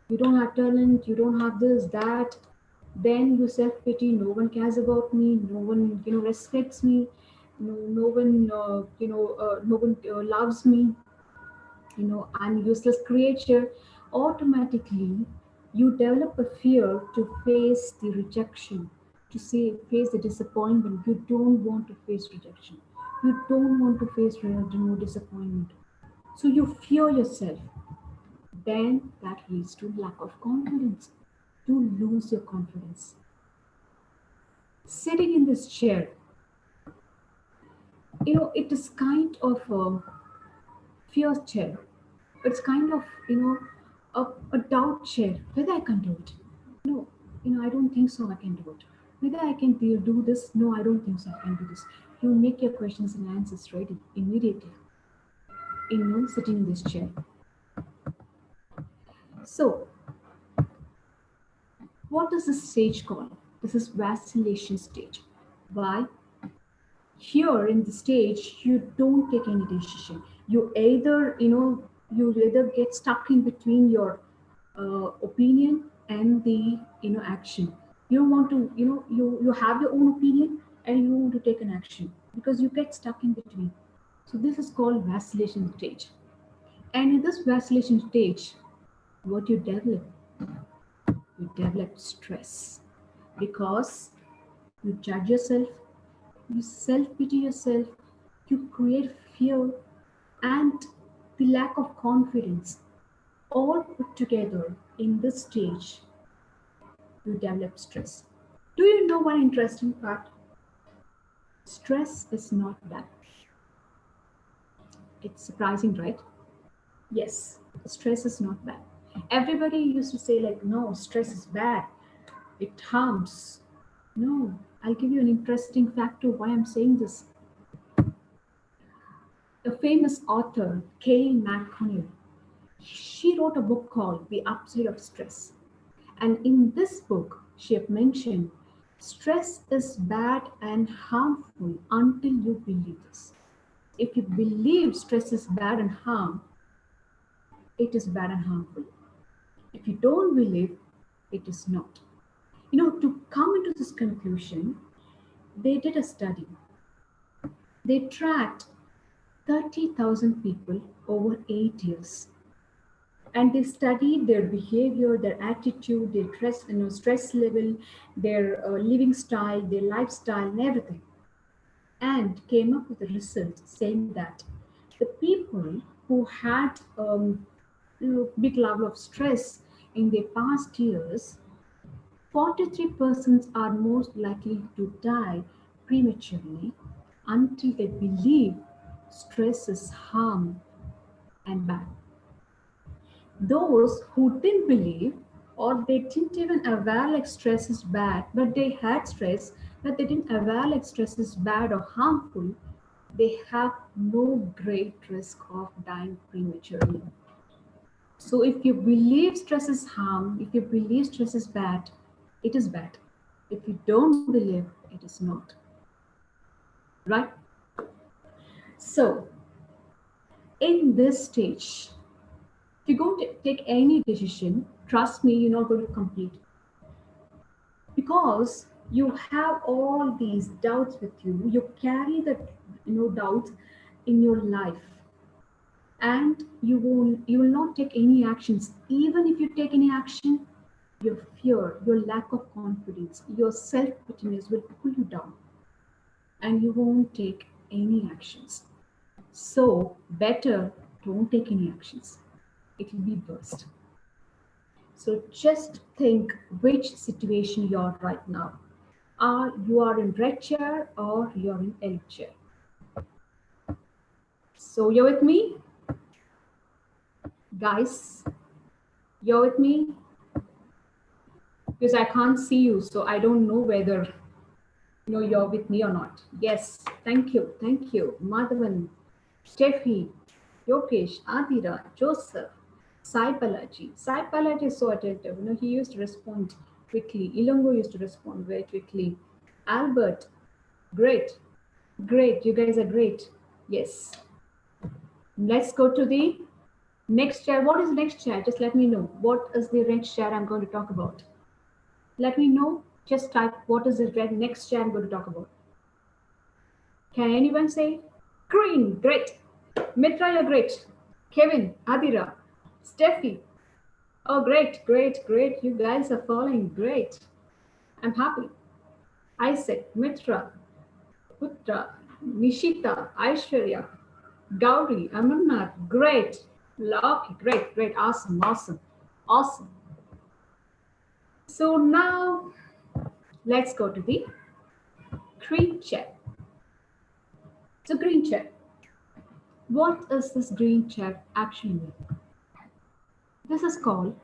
you don't have talent, you don't have this, that, then you self-pity, no one cares about me, no one respects me, no one loves me, I'm a useless creature. Automatically you develop a fear to face the rejection, to face the disappointment. You don't want to face rejection, you don't want to face disappointment, so you fear yourself. Then that leads to lack of confidence. You lose your confidence. Sitting in this chair, it is kind of a fear chair. It's kind of, a doubt chair, whether I can do it. No, I don't think so I can do it. Whether I can do this, no, I don't think so I can do this. You make your questions and answers ready immediately, sitting in this chair. So, what is this stage called? This is vacillation stage. Why? Here in the stage, you don't take any decision. You either get stuck in between your opinion and the action. You don't want to, you have your own opinion and you want to take an action because you get stuck in between. So this is called vacillation stage. And in this vacillation stage, what you develop stress because you judge yourself, you self-pity yourself, you create fear and the lack of confidence. All put together in this stage, you develop stress. Do you know one interesting fact? Stress is not bad. It's surprising, right? Yes, stress is not bad. Everybody used to say like, no, stress is bad. It harms. No, I'll give you an interesting fact to why I'm saying this. A famous author, Kay McConnell, she wrote a book called The Upside of Stress. And in this book, she have mentioned stress is bad and harmful until you believe this. If you believe stress is bad and harm, it is bad and harmful. If you don't believe, it is not. To come into this conclusion, they did a study. They tracked 30,000 people over 8 years. And they studied their behavior, their attitude, their stress level, their living style, their lifestyle, and everything. And came up with a result saying that the people who had big level of stress in their past years, 43% are most likely to die prematurely until they believe stress is harm and bad. Those who didn't believe or they didn't even aware like stress is bad, but they had stress, but they didn't aware like stress is bad or harmful, they have no great risk of dying prematurely. So if you believe stress is harm, if you believe stress is bad, it is bad. If you don't believe, it is not. Right? So, in this stage, if you're going to take any decision, trust me, you're not going to complete. Because You have all these doubts with you. You carry the doubts in your life, and you will not take any actions. Even if you take any action, your fear, your lack of confidence, your self-pitiness will pull you down, and you won't take any actions. So better don't take any actions. It will be worst. So just think which situation you are right now. You are in red chair or you are in yellow chair. So you're with me? Guys, you're with me? Because I can't see you, so I don't know whether you're with me or not. Yes, thank you, thank you. Madhavan, Steffi, Yokesh, Adira, Joseph, Sai Balaji. Sai Balaji is so attentive. He used to respond quickly. Ilongo used to respond very quickly. Albert, great, great. You guys are great. Yes. Let's go to the next chair. What is the next chair? Just let me know. What is the next chair I'm going to talk about? Let me know. Just type what is the next chair I'm going to talk about. Can anyone say? Green, great. Mitra, you're great. Kevin, Adira, Steffi. Oh, great, great, great. You guys are following. Great. I'm happy. Isaac, Mitra, Putra, Nishita, Aishwarya, Gauri, Amarnath. Great. Lucky, great, great. Awesome, awesome, awesome. So now let's go to the green chair. So green chair. What is this green chair actually mean? This is called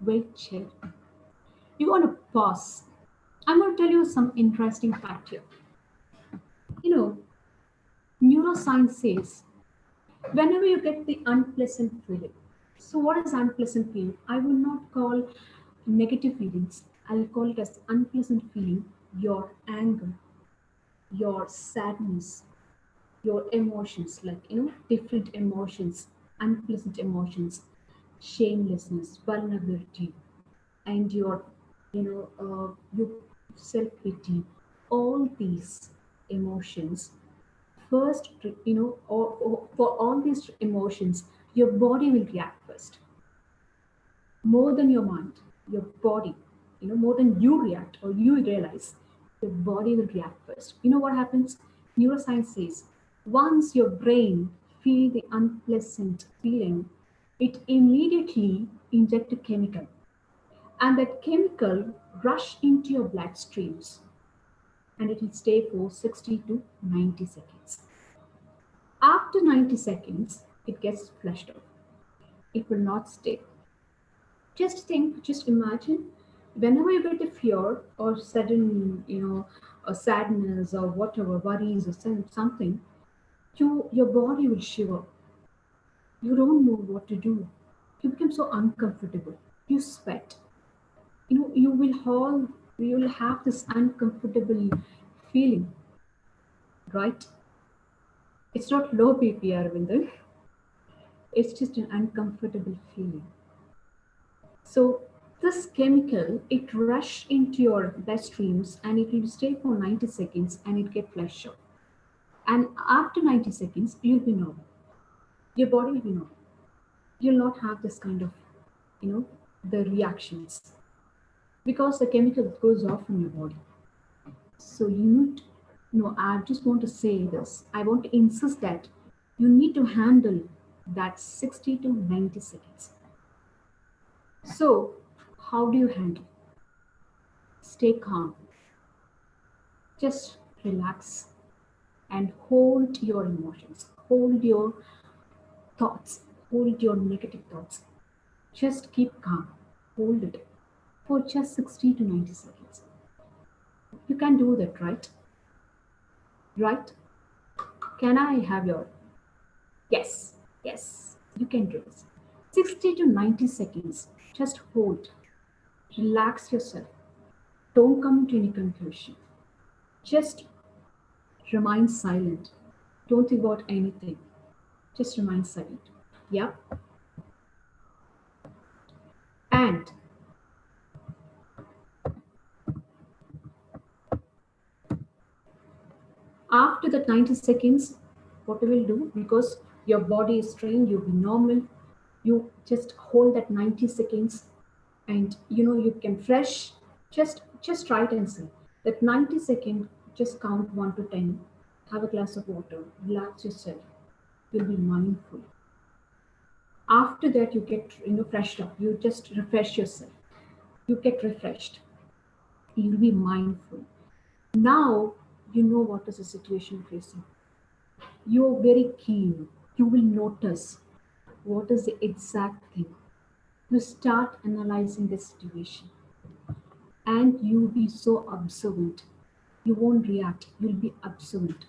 weight chair. You want to pause. I'm going to tell you some interesting fact here. Neuroscience says whenever you get the unpleasant feeling. So what is unpleasant feeling? I will not call negative feelings. I'll call it as unpleasant feeling. Your anger, your sadness, your emotions, like different emotions, unpleasant emotions, shamelessness, vulnerability, and your your self-pity. All these emotions first, for all these emotions, your body will react first. More than your mind, your body, more than you react or you realize, your body will react first. You know what happens? Neuroscience says once your brain feel the unpleasant feeling, it immediately inject a chemical, and that chemical rush into your bloodstreams, and it will stay for 60 to 90 seconds. After 90 seconds, it gets flushed off. It will not stay. Just think, just imagine, whenever you get a fear or sudden, a sadness or whatever, worries or something, your body will shiver. You don't know what to do. You become so uncomfortable. You sweat. You will have this uncomfortable feeling, right? It's not low BP, Arvinder. It's just an uncomfortable feeling. So this chemical, it rush into your bloodstreams and it will stay for 90 seconds and it get flushed out. And after 90 seconds, you'll be normal. Your body will be normal. You'll not have this kind of, the reactions, because the chemical goes off from your body. So you need to, I just want to say this. I want to insist that you need to handle that 60 to 90 seconds. So how do you handle? Stay calm. Just relax and hold your emotions. Hold your thoughts. Hold your negative thoughts. Just keep calm. Hold it for just 60 to 90 seconds. You can do that, right? Right? Can I have your... Yes, yes, you can do this. 60 to 90 seconds. Just hold. Relax yourself. Don't come to any conclusion. Just remain silent. Don't think about anything. Just remain silent. Yeah? And After that 90 seconds, what you will do, because your body is trained, you'll be normal, you just hold that 90 seconds and you can fresh, just try it and see. That 90 second, just count 1 to 10, have a glass of water, relax yourself, you'll be mindful. After that, you get freshed up, you just refresh yourself, you get refreshed, you'll be mindful. Now you know what is the situation you're facing. You're very keen, you will notice what is the exact thing. You start analyzing the situation and you'll be so observant. You won't react, you'll be observant.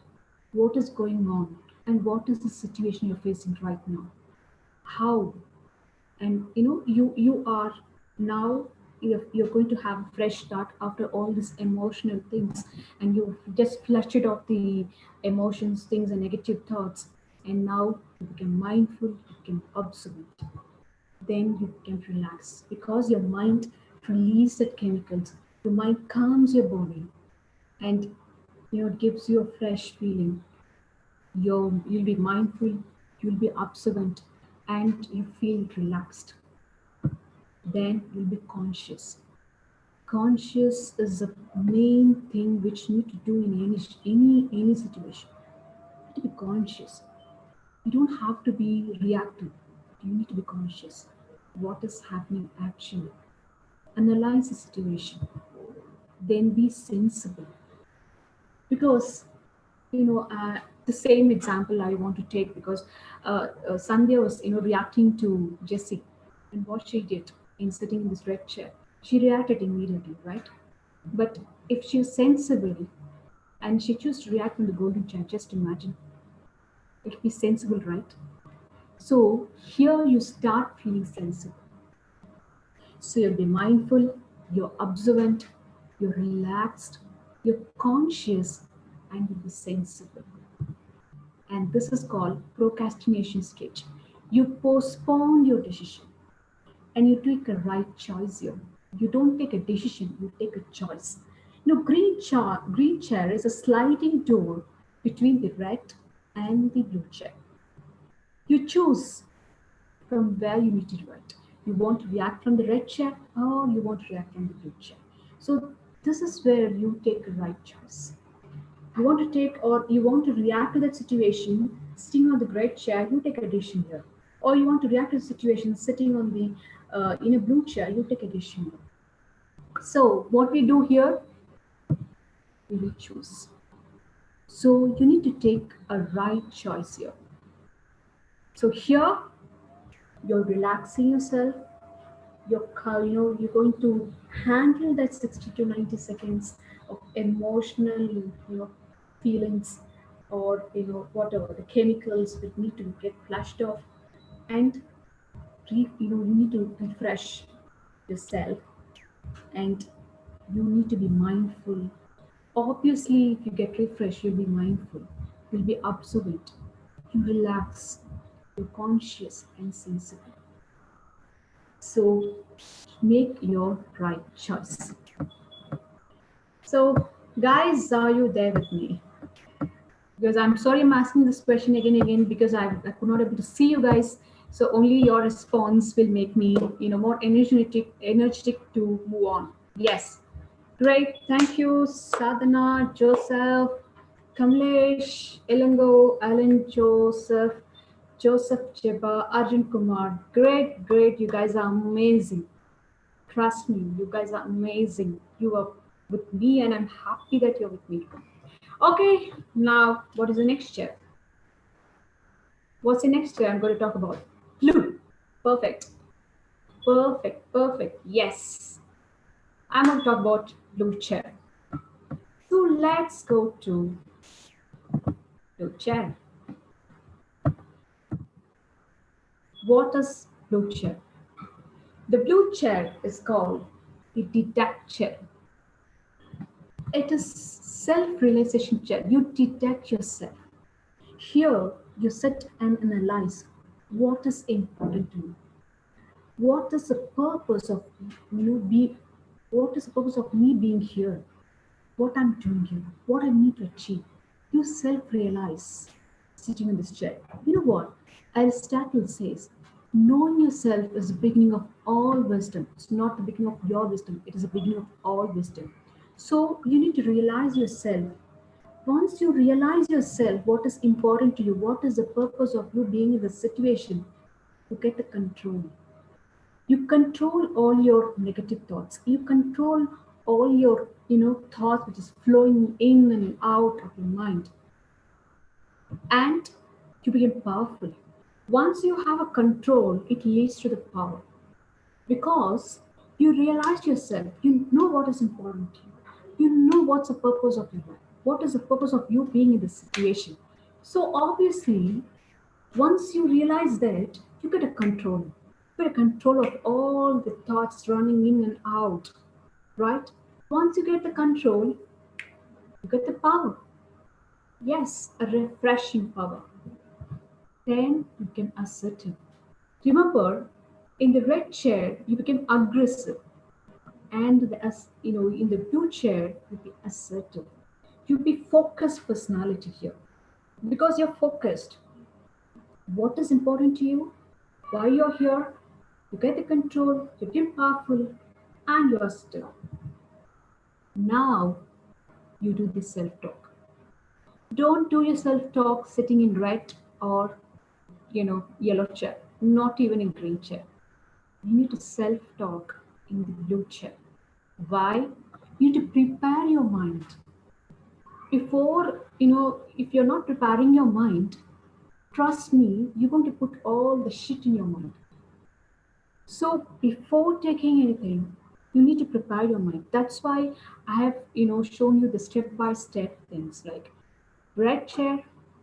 What is going on and what is the situation you're facing right now? How? And you are now, you're going to have a fresh start after all these emotional things, and you just flushed it off the emotions, things, and negative thoughts, and now you become mindful, you become observant. Then you can relax because your mind releases chemicals. Your mind calms your body, and it gives you a fresh feeling. You'll be mindful, you'll be observant, and you feel relaxed. Then you'll be conscious. Conscious is the main thing which you need to do in any situation. You need to be conscious. You don't have to be reactive. You need to be conscious. What is happening actually? Analyze the situation. Then be sensible. Because the same example I want to take, because Sandhya was reacting to Jessie, and what she did in sitting in this red chair, she reacted immediately, right? But if she was sensible and she chose to react in the golden chair, just imagine, it would be sensible, right? So here you start feeling sensible. So you'll be mindful, you're observant, you're relaxed, you're conscious, and you'll be sensible. And this is called procrastination stage. You postpone your decision and you take a right choice here. You don't take a decision, you take a choice. Green chair is a sliding door between the red and the blue chair. You choose from where you need to do it. You want to react from the red chair or you want to react from the blue chair. So this is where you take a right choice. You want to take, or you want to react to that situation sitting on the red chair, you take a decision here. Or you want to react to the situation sitting on the in a blue chair, you take a decision here. So what we do here, we will choose. So you need to take a right choice here. So here you're relaxing yourself. You're going to handle that 60 to 90 seconds of emotional feelings, or whatever the chemicals that need to get flushed off, and you need to refresh yourself, and you need to be mindful. Obviously, if you get refreshed, you'll be mindful, you'll be observant, you relax, you're conscious and sensible. So make your right choice. So guys, are you there with me? Because I'm sorry I'm asking this question again because I could not able to see you guys. So only your response will make me more energetic to move on. Yes. Great. Thank you, Sadhana, Joseph, Kamlesh, Elango, Alan, Joseph Cheba, Arjun Kumar. Great. You guys are amazing. Trust me, you guys are amazing. You are with me and I'm happy that you're with me. Okay, now what is the next chair? What's the next chair I'm going to talk about? Blue. Perfect. Yes. I'm going to talk about blue chair. So let's go to blue chair. What is blue chair? The blue chair is called the detach chair. It is self-realization chair. You detach yourself. Here, you sit and analyze what is important to you. What is the purpose of what is the purpose of me being here? What I'm doing here? What I need to achieve? you self-realize sitting in this chair. You know what? Aristotle says, knowing yourself is the beginning of all wisdom. It's not the beginning of your wisdom, it is the beginning of all wisdom. So you need to realize yourself. Once you realize yourself, what is important to you, what is the purpose of you being in the situation, you get the control. You control all your negative thoughts. You control all your, thoughts which is flowing in and out of your mind. And you become powerful. Once you have a control, it leads to the power. Because you realize yourself, you know what is important to you. You know what's the purpose of your life. What is the purpose of you being in this situation? So obviously, once you realize that, you get a control. You get a control of all the thoughts running in and out, right? Once you get the control, you get the power. Yes, a refreshing power. Then you become assertive. Remember, in the red chair, you became aggressive. And in the blue chair, you be assertive. You be focused personality here. Because you're focused. What is important to you? Why you're here? You get the control, you become powerful, and you're still. Now you do the self-talk. Don't do your self-talk sitting in red or yellow chair, not even in green chair. You need to self-talk in the blue chair. Why? You need to prepare your mind. Before, if you're not preparing your mind, trust me, you're going to put all the shit in your mind. So before taking anything, you need to prepare your mind. That's why I have, shown you the step-by-step things like red chair,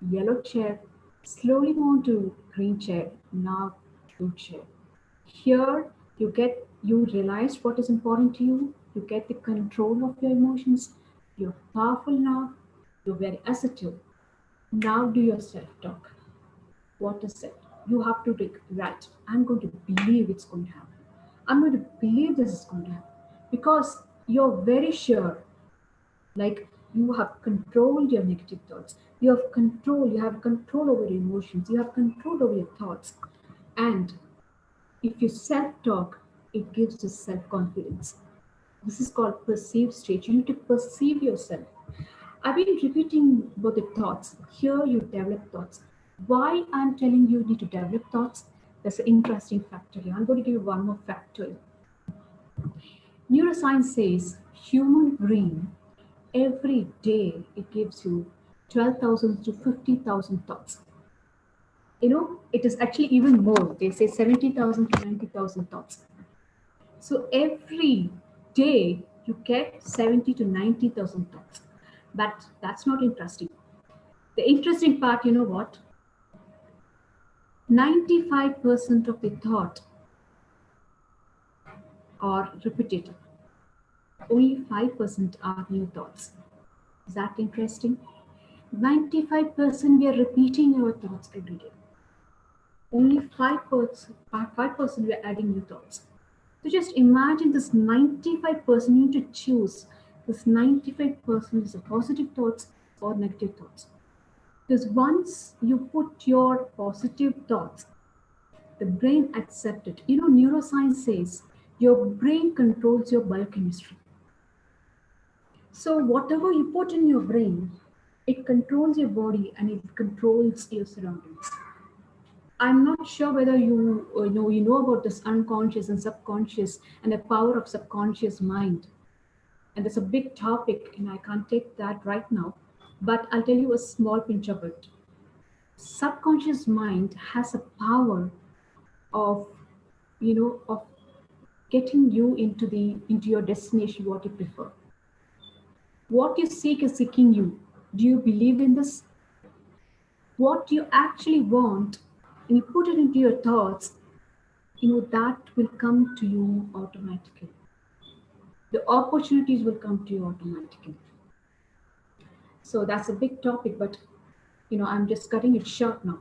yellow chair, slowly move on to green chair, now blue chair. Here you realize what is important to you. You get the control of your emotions. You're powerful now. You're very assertive. Now do your self-talk. What is it? You have to take, right, I'm going to believe it's going to happen. I'm going to believe this is going to happen. Because you're very sure, like you have controlled your negative thoughts. You have control over your emotions. You have control over your thoughts. And if you self-talk, it gives you self-confidence. This is called perceived stage. You need to perceive yourself. I've been repeating about the thoughts. Here you develop thoughts. Why I'm telling you need to develop thoughts? There's an interesting factor here. I'm going to give you one more factor. Neuroscience says human brain, every day it gives you 12,000 to 50,000 thoughts. It is actually even more. They say 70,000 to 90,000 thoughts. So every day you get 70 to 90,000 thoughts. But that's not interesting. The interesting part, you know what? 95% of the thought are repetitive. Only 5% are new thoughts. Is that interesting? 95% we are repeating our thoughts every day. Only 5% we are adding new thoughts. So just imagine this 95%, you need to choose. This 95% is a positive thoughts or negative thoughts. Because once you put your positive thoughts, the brain accepts it. Neuroscience says your brain controls your biochemistry. So whatever you put in your brain, it controls your body and it controls your surroundings. I'm not sure whether you know about this unconscious and subconscious and the power of subconscious mind. And that's a big topic, and I can't take that right now. But I'll tell you a small pinch of it. Subconscious mind has a power of getting you into your destination, what you prefer. What you seek is seeking you. Do you believe in this? What you actually want, and you put it into your thoughts, that will come to you automatically. The opportunities will come to you automatically. So that's a big topic, but I'm just cutting it short now.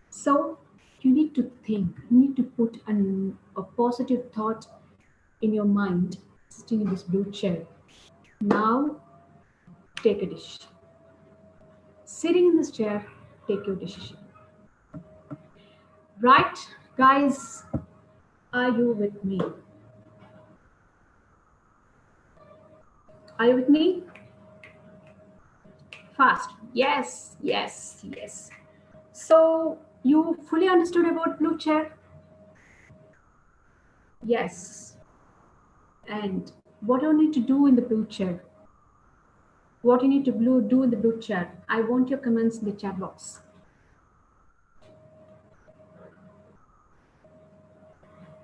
So you need to think, you need to put a positive thought in your mind, sitting in this blue chair. Now take a dish. Sitting in this chair, take your decision. Right, guys, are you with me? Are you with me? Fast. Yes, yes, yes. So you fully understood about blue chair? Yes. And what do you need to do in the blue chair? What you need to do in the blue chair? I want your comments in the chat box.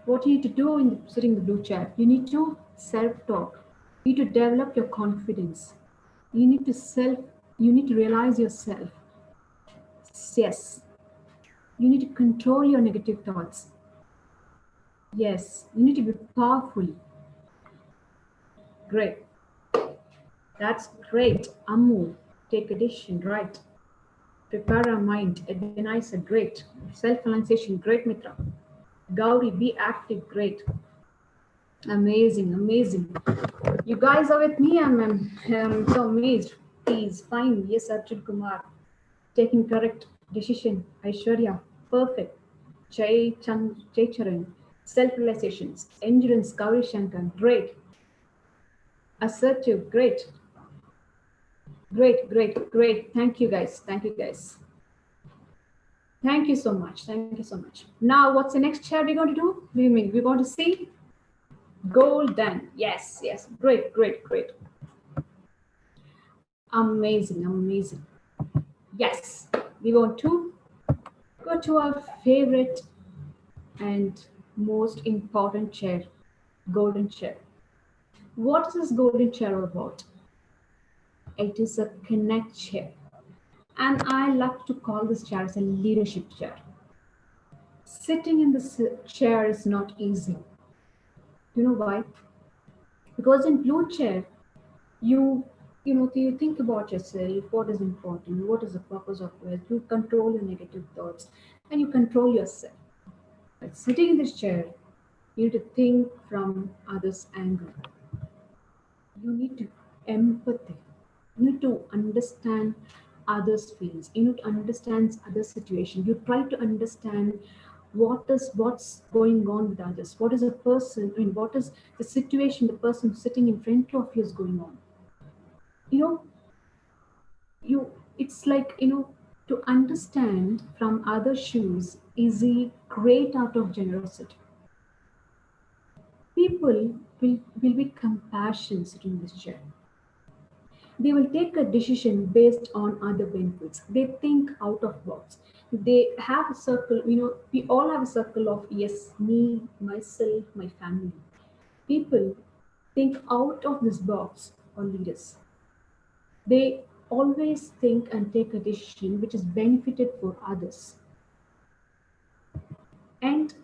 What you need to do in sitting in the blue chair? You need to self-talk. You need to develop your confidence. You need to realize yourself. Yes. You need to control your negative thoughts. Yes. You need to be powerful. Great. That's great. Ammu, take a decision, right? Prepare our mind. Advenizer, great. Self-realization, great, Mitra. Gauri, be active, great. Amazing, amazing. You guys are with me. I'm so amazed. Please, fine. Yes, Arjun Kumar. Taking correct decision. Aishwarya, perfect. Jay Charan, self-realizations. Endurance, Gauri Shankar, great. Assertive, great. Great, great, great. Thank you, guys. Thank you, guys. Thank you so much. Thank you so much. Now, what's the next chair we're going to do? We're going to see golden. Yes, yes. Great, great, great. Amazing, amazing. Yes, we want to go to our favorite and most important chair, golden chair. What is this golden chair all about? It is a connect chair. And I like to call this chair as a leadership chair. Sitting in this chair is not easy. You know why? Because in blue chair, you think about yourself, what is important, what is the purpose of it. You control your negative thoughts and you control yourself. But sitting in this chair, you need to think from others' angle. You need to empathy. You need to understand others' feelings. You need to understand others' situation. You try to understand what's going on with others. What is a person, what is the situation the person sitting in front of you is going on. It's like, to understand from other shoes is a great out of generosity. People will be compassionate sitting in this chair. They will take a decision based on other benefits. They think out of box. They have a circle, we all have a circle of, yes, me, myself, my family. People think out of this box or leaders. They always think and take a decision which is benefited for others. And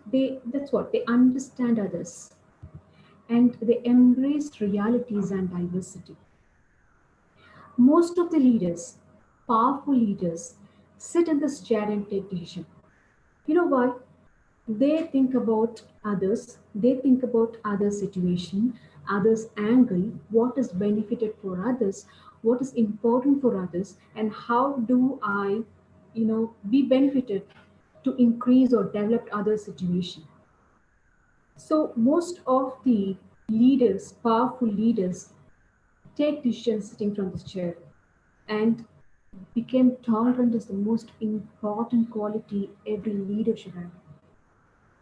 that's what, they understand others. And they embrace realities and diversity. Most of the leaders, powerful leaders, sit in this chair and take decision. You know why? They think about others, they think about other situation, others' angle, what is benefited for others, what is important for others, and how do I, be benefited to increase or develop other situation. So most of the leaders, powerful leaders, take decisions sitting from this chair, and became tolerant is the most important quality every leader should have.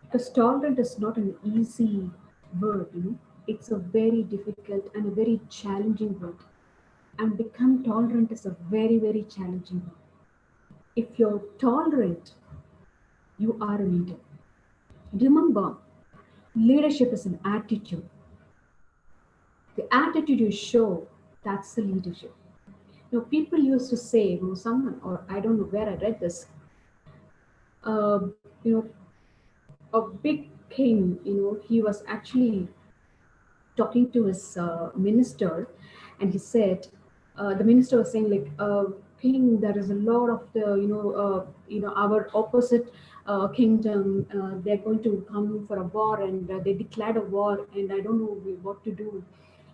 Because tolerant is not an easy word, it's a very difficult and a very challenging word. And become tolerant is a very, very challenging word. If you're tolerant, you are a leader. Remember, leadership is an attitude. The attitude you show, that's the leadership. People used to say, someone, or I don't know where I read this, a big king, he was actually talking to his minister, and he said, the minister was saying, like, king, there is a lot of the, our opposite kingdom, they're going to come for a war, and they declared a war, and I don't know what to do.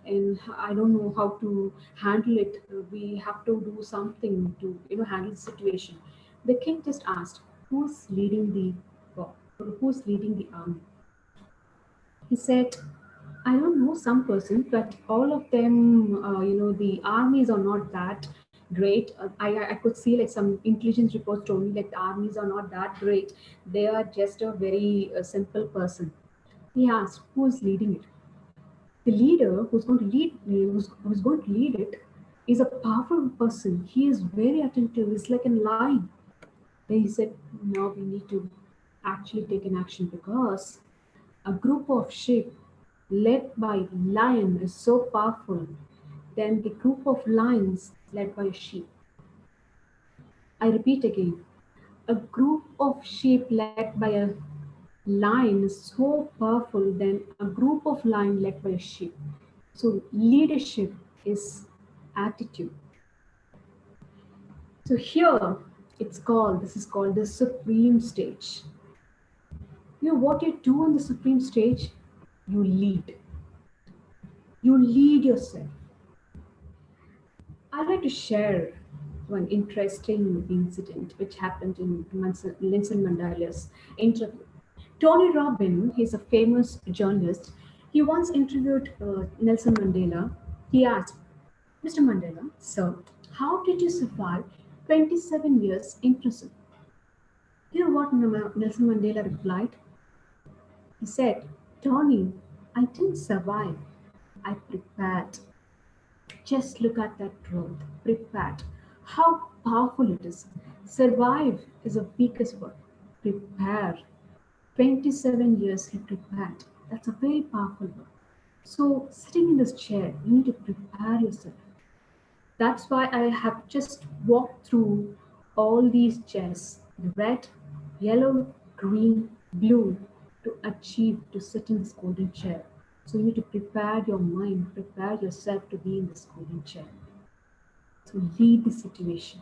and I don't know how to handle it. We have to do something to handle the situation. The king just asked, "Who's leading the war? Or who's leading the army?" He said, "I don't know some person, but all of them, the armies are not that great. I could see like some intelligence reports told me like the armies are not that great. They are just a very simple person." He asked, "Who's leading it?" The leader who's going to lead it is a powerful person. He is very attentive. It's like a lion. Then he said, "Now we need to actually take an action because a group of sheep led by lion is so powerful than the group of lions led by a sheep." I repeat again, a group of sheep led by a lion is so powerful than a group of lion led by a sheep. So leadership is attitude. So here this is called the supreme stage. What you do on the supreme stage, you lead. You lead yourself. I'd like to share one interesting incident which happened in Nelson Mandela's interview. Tony Robbins, he's a famous journalist. He once interviewed Nelson Mandela. He asked, "Mr. Mandela, sir, how did you survive 27 years in prison?" You know what Nelson Mandela replied? He said, "Tony, I didn't survive. I prepared." Just look at that word, prepared. How powerful it is. Survive is the weakest word. Prepare. 27 years he prepared. That's a very powerful word. So sitting in this chair, you need to prepare yourself. That's why I have just walked through all these chairs, the red, yellow, green, blue, to sit in this golden chair. So you need to prepare your mind, prepare yourself to be in this golden chair. So lead the situation,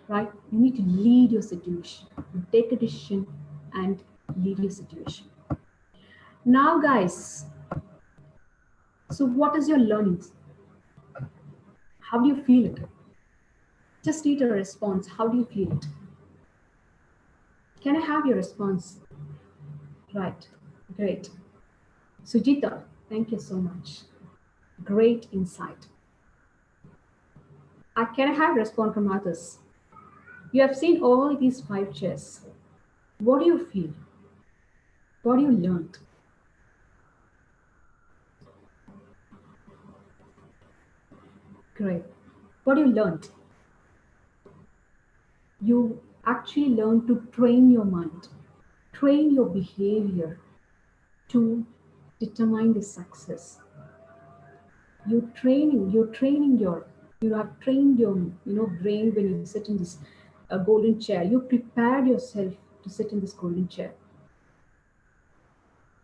right? You need to lead your situation. You take a decision and lead your situation. Now, guys, so what is your learnings? How do you feel it? Just need a response. How do you feel it? Can I have your response? Right, great. Sujita, thank you so much. Great insight. Can I have a response from others? You have seen all these 5 chairs. What do you feel? What do you learn? Great. What you learned? You actually learn to train your mind, train your behavior to determine the success. You have trained your brain when you sit in this golden chair. You prepared yourself to sit in this golden chair.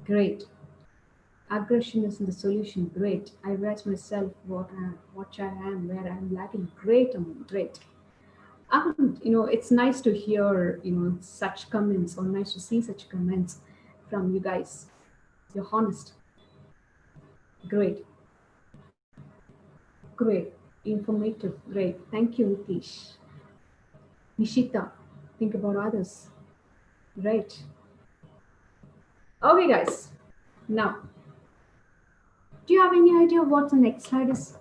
Great. Aggression is in the solution. Great. I realize myself what I am, where I am lacking. Great. Great. It's nice to hear, such comments, or nice to see such comments from you guys. You're honest. Great. Great. Informative. Great. Thank you, Nitish. Nishita, think about others. Great. Okay, guys. Now, do you have any idea what the next slide is?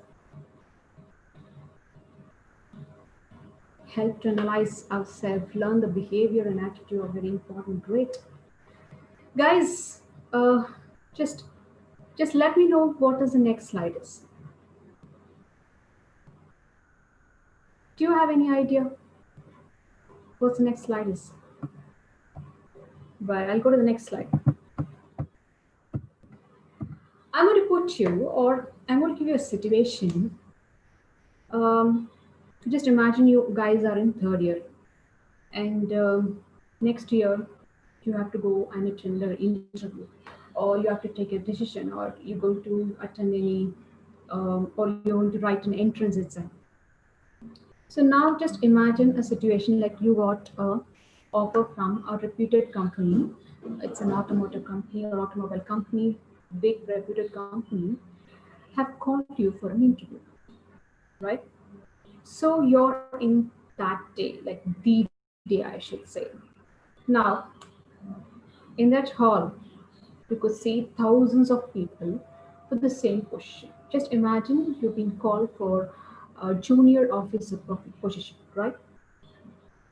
Help to analyze ourselves, learn the behavior and attitude are very important. Great. Guys, just let me know what is the next slide is. Do you have any idea what the next slide is? Right, I'll go to the next slide. I'm going to put you, or I'm going to give you a situation. Just imagine you guys are in 3rd year, and next year you have to go and attend an interview, or you have to take a decision, or you're going to attend any, or you're going to write an entrance exam. So now just imagine a situation like you got an offer from a reputed company. It's an automotive company or automobile company. big reputed company have called you for an interview, right? So you're in that day, like the day, I should say. Now, in that hall, you could see thousands of people for the same position. Just imagine you've been called for a junior officer position, right?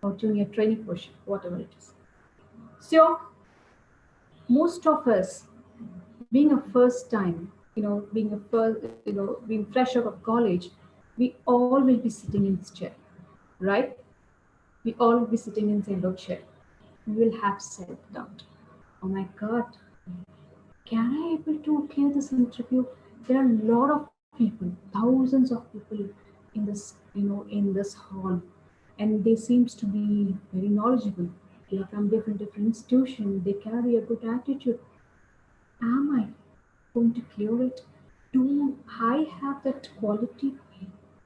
Or junior training position, whatever it is. So most of us, being a first time, being a first, being fresh out of college, we all will be sitting in this chair, right? We all will be sitting in the yellow chair. We will have self-doubt. Oh my God, can I able to clear this interview? There are a lot of people, thousands of people in this, in this hall, and they seems to be very knowledgeable. They are from different institutions. They carry a good attitude. Am I going to clear it? Do I have that quality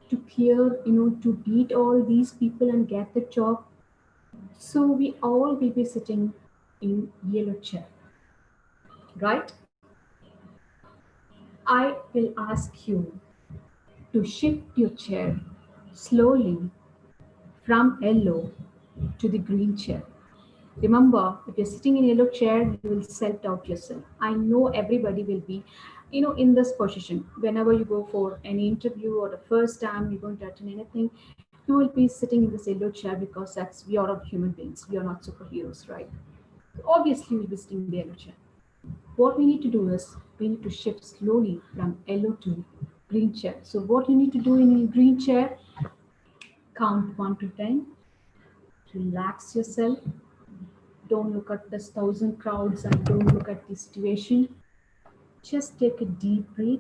to clear, to beat all these people and get the job? So we all will be sitting in yellow chair, right? I will ask you to shift your chair slowly from yellow to the green chair. Remember, if you're sitting in yellow chair, you will self-doubt yourself. I know everybody will be, in this position. Whenever you go for any interview or the first time you're going to attend anything, you will be sitting in this yellow chair because we are all human beings. We are not superheroes, right? Obviously, we'll be sitting in the yellow chair. What we need to do is we need to shift slowly from yellow to green chair. So what you need to do in a green chair, count 1 to 10, relax yourself. Don't look at this thousand crowds and don't look at the situation. Just take a deep breath,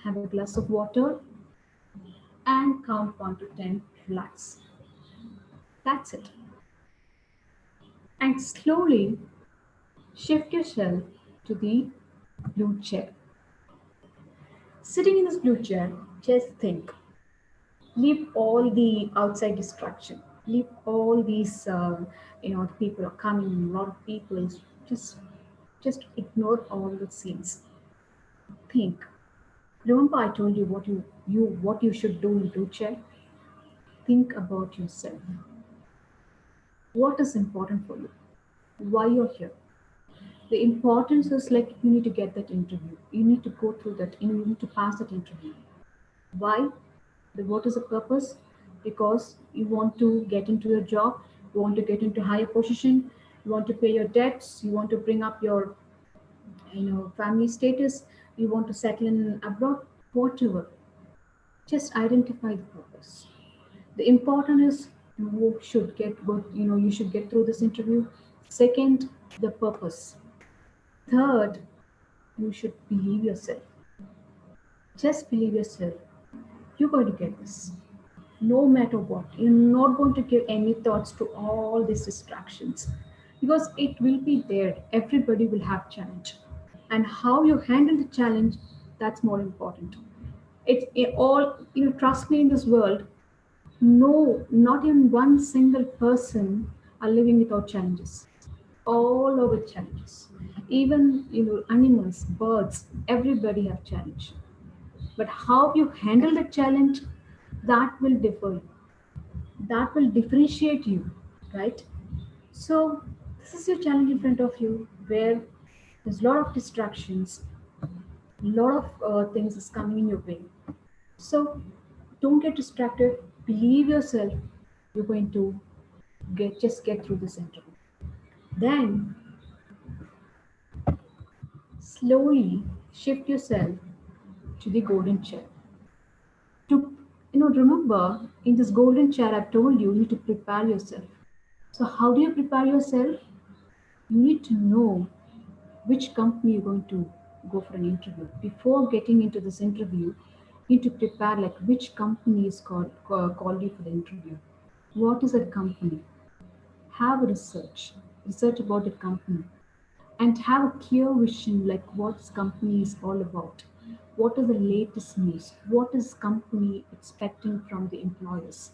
have a glass of water, and count 1 to 10, relax. That's it. And slowly shift yourself to the blue chair. Sitting in this blue chair, just think. Leave all the outside distraction. Leave all these, people are coming, a lot of people. Just, just ignore all the scenes. Think. Remember, I told you what you should do in blue chair. Think about yourself. What is important for you? Why you're here? The importance is like you need to get that interview. You need to go through that. You need to pass that interview. Why? What is the purpose? Because you want to get into your job, you want to get into higher position, you want to pay your debts, you want to bring up your family status, you want to settle in abroad, whatever. Just identify the purpose. The important is you should get good, you should get through this interview. Second, the purpose. Third, you should believe yourself. Just believe yourself. You're going to get this. No matter what, you're not going to give any thoughts to all these distractions because it will be there. Everybody will have challenge, and how you handle the challenge, that's more important. It all, trust me, in this world, no, not even one single person are living without challenges. All over challenges. Even animals, birds, everybody have challenge. But how you handle the challenge, that will differ you. That will differentiate you, right? So this is your challenge in front of you, where there's a lot of distractions, a lot of things is coming in your way. So don't get distracted. Believe yourself. You're going to get through this interview. Then slowly shift yourself to the golden chair. To remember, in this golden chair, I've told you, you need to prepare yourself. So how do you prepare yourself? You need to know which company you're going to go for an interview. Before getting into this interview, you need to prepare like which company is called you for the interview. What is that company? Have a research about the company, and have a clear vision like what this company is all about. What is the latest news? What is company expecting from the employers?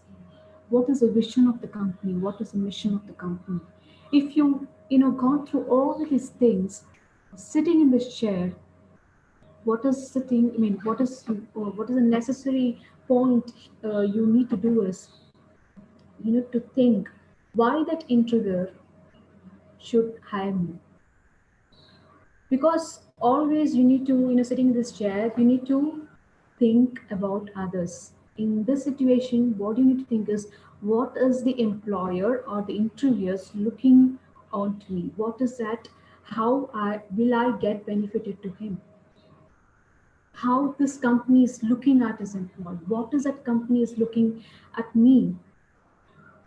What is the vision of the company? What is the mission of the company? If you gone through all these things, sitting in this chair, what is the thing, I mean, what is the necessary point you need to do is, you need to think why that interviewer should hire me. Because always you need to, sitting in this chair, you need to think about others. In this situation, what you need to think is, what is the employer or the interviewers looking onto me? What is that? How will I get benefited to him? How this company is looking at his employee? What is that company is looking at me?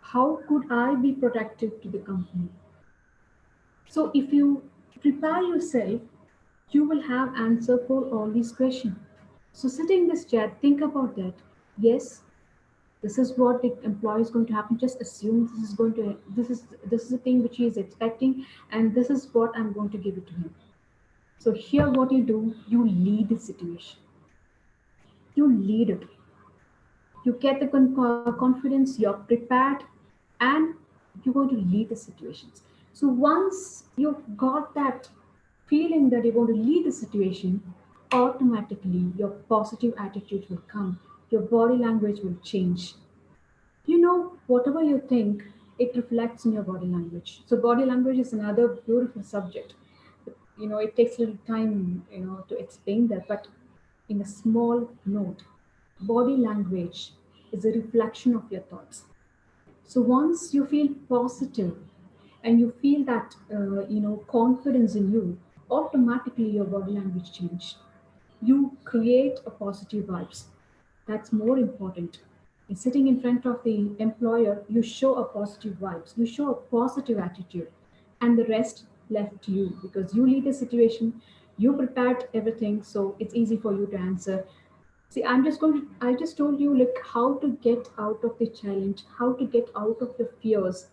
How could I be protective to the company? So if you prepare yourself, you will have answer for all these questions. So sitting in this chair, think about that. Yes, this is what the employee is going to happen. Just assume this is the thing which he is expecting, and this is what I'm going to give it to him. So here what you do, you lead the situation. You lead it. You get the confidence, you're prepared, and you're going to lead the situations. So once you've got that feeling that you're going to lead the situation, automatically your positive attitude will come, your body language will change. Whatever you think, it reflects in your body language. So body language is another beautiful subject. It takes a little time, to explain that, but in a small note, body language is a reflection of your thoughts. So once you feel positive and you feel that, confidence in you, automatically your body language change. You create a positive vibes. That's more important. In sitting in front of the employer, you show a positive vibes, you show a positive attitude, and the rest left to you because you lead the situation, you prepared everything, so it's easy for you to answer. See, I just told you like how to get out of the challenge, how to get out of the fears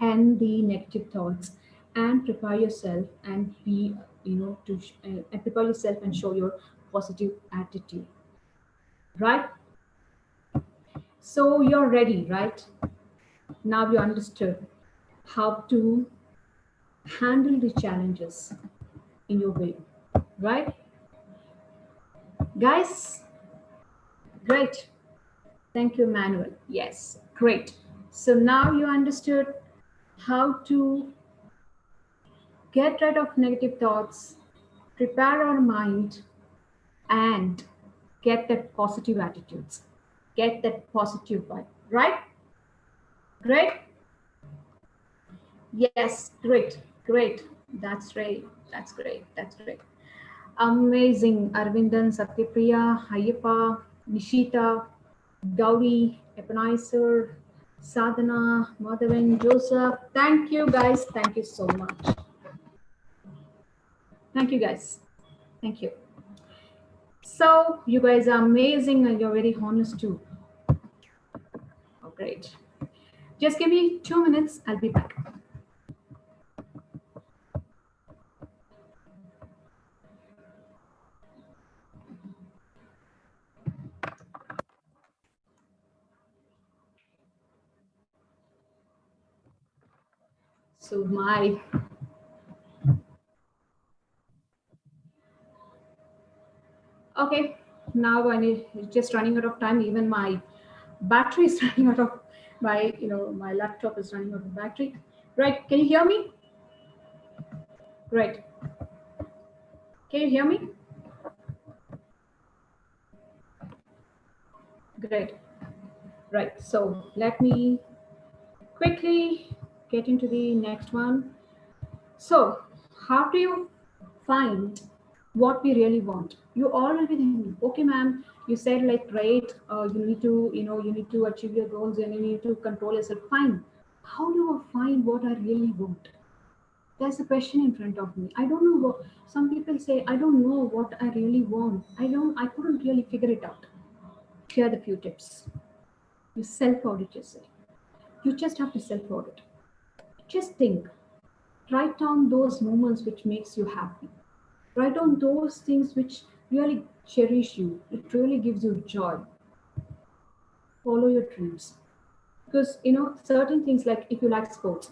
and the negative thoughts, and prepare yourself and be, and prepare yourself and show your positive attitude, right? So you're ready, right? Now you understood how to handle the challenges in your way, right? Guys, great. Thank you, Emmanuel. Yes, great. So now you understood how to get rid of negative thoughts, prepare our mind, and get that positive attitudes, get that positive vibe, right? Great. Yes, great, great. That's great. That's great. That's great. Amazing. Arvindan, Satyapriya, Hayapa, Nishita, Gauri, Ebenezer, Sadhana, Madhavan, Joseph. Thank you, guys. Thank you so much. Thank you, guys. Thank you. So you guys are amazing and you're very honest too. Oh, great. Just give me 2 minutes. I'll be back. So okay, now it's just running out of time. Even my battery is running out of my laptop is running out of battery. Right, can you hear me? Right. Can you hear me? Great. Right, so let me quickly get into the next one. So how do you find what we really want? You all will be thinking, okay, ma'am, you said like, great, you need to achieve your goals and you need to control yourself. Fine. How do I find what I really want? There's a question in front of me. I don't know what some people say. I don't know what I really want. I couldn't really figure it out. Here are the few tips. You self-audit yourself. You just have to self-audit. Just think. Write down those moments which makes you happy. Write down those things which really cherish you. It really gives you joy. Follow your dreams. Because certain things, like if you like sports,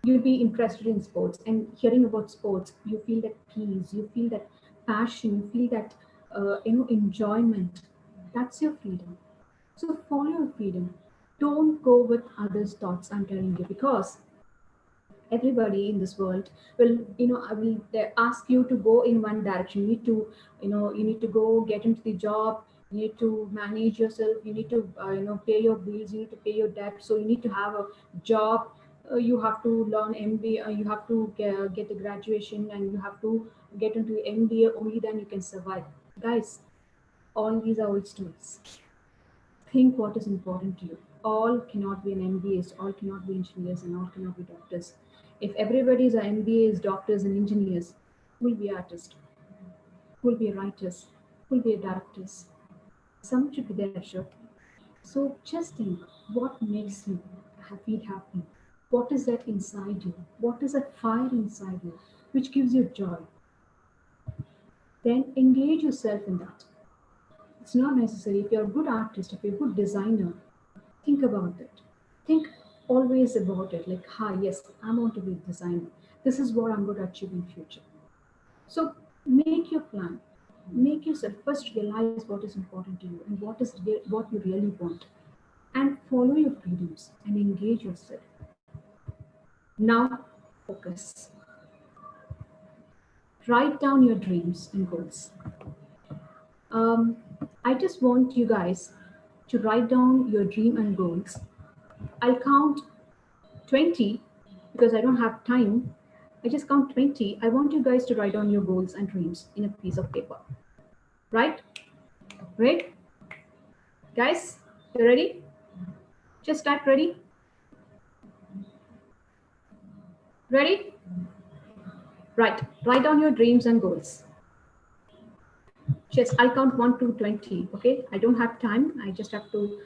you'll be interested in sports, and hearing about sports, you feel that peace, you feel that passion, you feel that enjoyment, that's your freedom. So follow your freedom. Don't go with others' thoughts, I'm telling you, because everybody in this world will, I will they ask you to go in one direction. You need to, you need to go get into the job, you need to manage yourself, you need to pay your bills, you need to pay your debt, so you need to have a job. You have to learn MBA, you have to get a graduation, and you have to get into MBA, only then you can survive. Guys, all these are old stories. Think what is important to you. All cannot be an MBAs, all cannot be engineers, and all cannot be doctors. If everybody is an MBAs, doctors, and engineers, who will be artists? Who will be writers? Who will be directors? Someone should be there, sure. So just think, what makes you feel happy? What is that inside you? What is that fire inside you which gives you joy? Then engage yourself in that. It's not necessary. If you're a good artist, if you're a good designer, think about it. Think always about it. Like, yes, I want to be a designer. This is what I'm going to achieve in future. So make your plan. Make yourself first realize what is important to you and what you really want, and follow your freedoms and engage yourself. Now, focus. Write down your dreams and goals. I just want you guys to write down your dream and goals. I'll count 20 because I don't have time. I just count 20. I want you guys to write down your goals and dreams in a piece of paper. Right? Right? Guys, you ready? Just start. Ready? Ready? Right. Write down your dreams and goals. Just, I'll count 1 to 20. Okay? I don't have time. I just have to,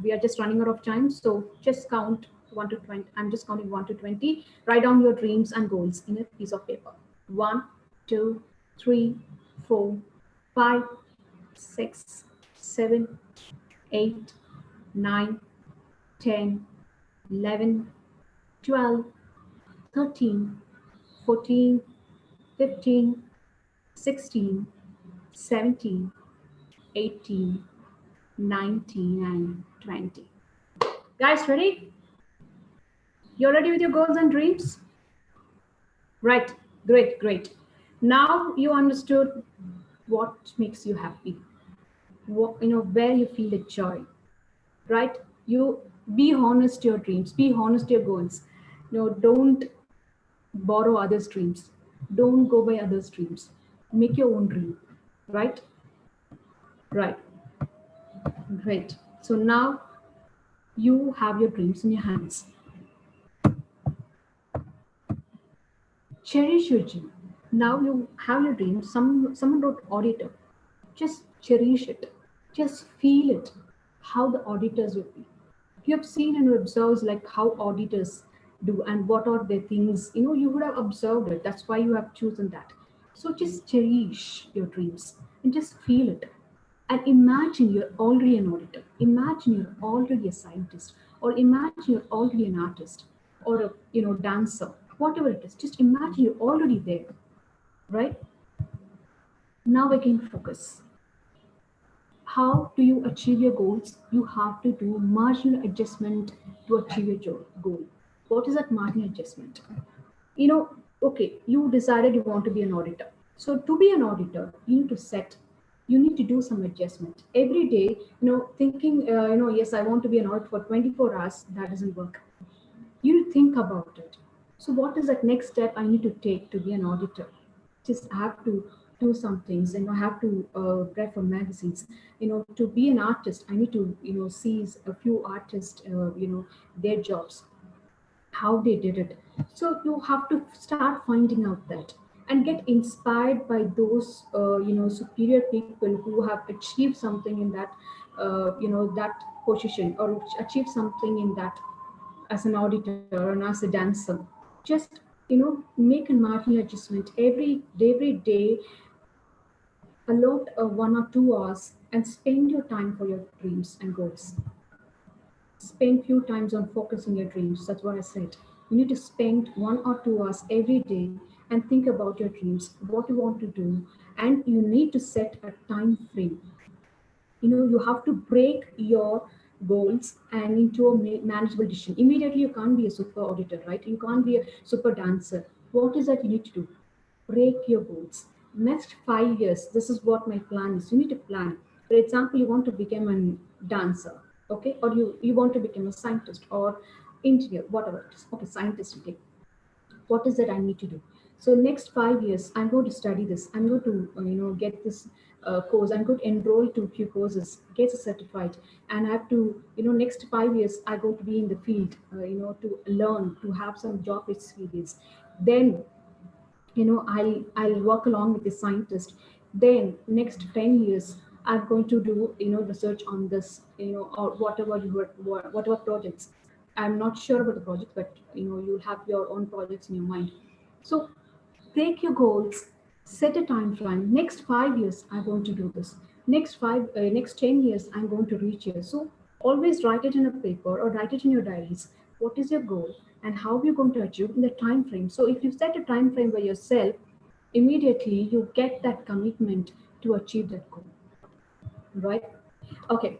we are just running out of time. So just count 1 to 20. I'm just counting 1 to 20. Write down your dreams and goals in a piece of paper. 1, 2, 3, 4, 5, 6, 7, 8, 9, 10, 11, 12, 13, 14, 15, 16, 17, 18, 19, and 20. Guys, ready? You're ready with your goals and dreams? Right. Great, great. Now you understood what makes you happy, where you feel the joy, right? You be honest to your dreams, be honest to your goals. Don't borrow others' dreams. Don't go by others' dreams. Make your own dream, right? Right. Great. So now you have your dreams in your hands. Cherish your dream. Now you have your dream. Someone wrote auditor. Just cherish it. Just feel it. How the auditors will be. You have seen and observed like how auditors do and what are their things. You would have observed it. That's why you have chosen that. So just cherish your dreams and just feel it. And imagine you're already an auditor. Imagine you're already a scientist, or imagine you're already an artist, or a dancer, whatever it is. Just imagine you're already there, right? Now again, focus. How do you achieve your goals? You have to do marginal adjustment to achieve your goal. What is that marginal adjustment? Okay, you decided you want to be an auditor. So to be an auditor, you need to do some adjustment every day. Thinking, yes, I want to be an auditor for 24 hours. That doesn't work. You think about it. So what is that next step I need to take to be an auditor? Just have to do some things, and I have to read from magazines. To be an artist, I need to see a few artists, their jobs, how they did it. So you have to start finding out that and get inspired by those superior people who have achieved something in that that position, or achieved something in that as an auditor and as a dancer. Just make a marginal adjustment every day. Allot 1 or 2 hours and spend your time for your dreams and goals. Spend few times on focusing your dreams. That's what I said. You need to spend 1 or 2 hours every day and think about your dreams, what you want to do, and you need to set a time frame. You have to break your goals and into a manageable decision. Immediately, you can't be a super auditor, right? You can't be a super dancer. What is that you need to do? Break your goals. Next 5 years, this is what my plan is. You need to plan. For example, you want to become a dancer, okay? Or you want to become a scientist or engineer, whatever it is. Okay, scientist, okay. What is that I need to do? So next 5 years, I'm going to study this. I'm going to get this course. I'm going to enroll to a few courses, get certified, and I have to next 5 years I'm going to be in the field, to learn, to have some job experience. Then I'll work along with the scientist. Then next 10 years I'm going to do research on this, or whatever projects. I'm not sure about the project, but you'll have your own projects in your mind. So take your goals, set a time frame. Next 5 years I'm going to do this. Next 10 years I'm going to reach here. So always write it in a paper or write it in your diaries. What is your goal and how you're going to achieve in the time frame? So if you set a time frame by yourself, immediately you get that commitment to achieve that goal, right? Okay.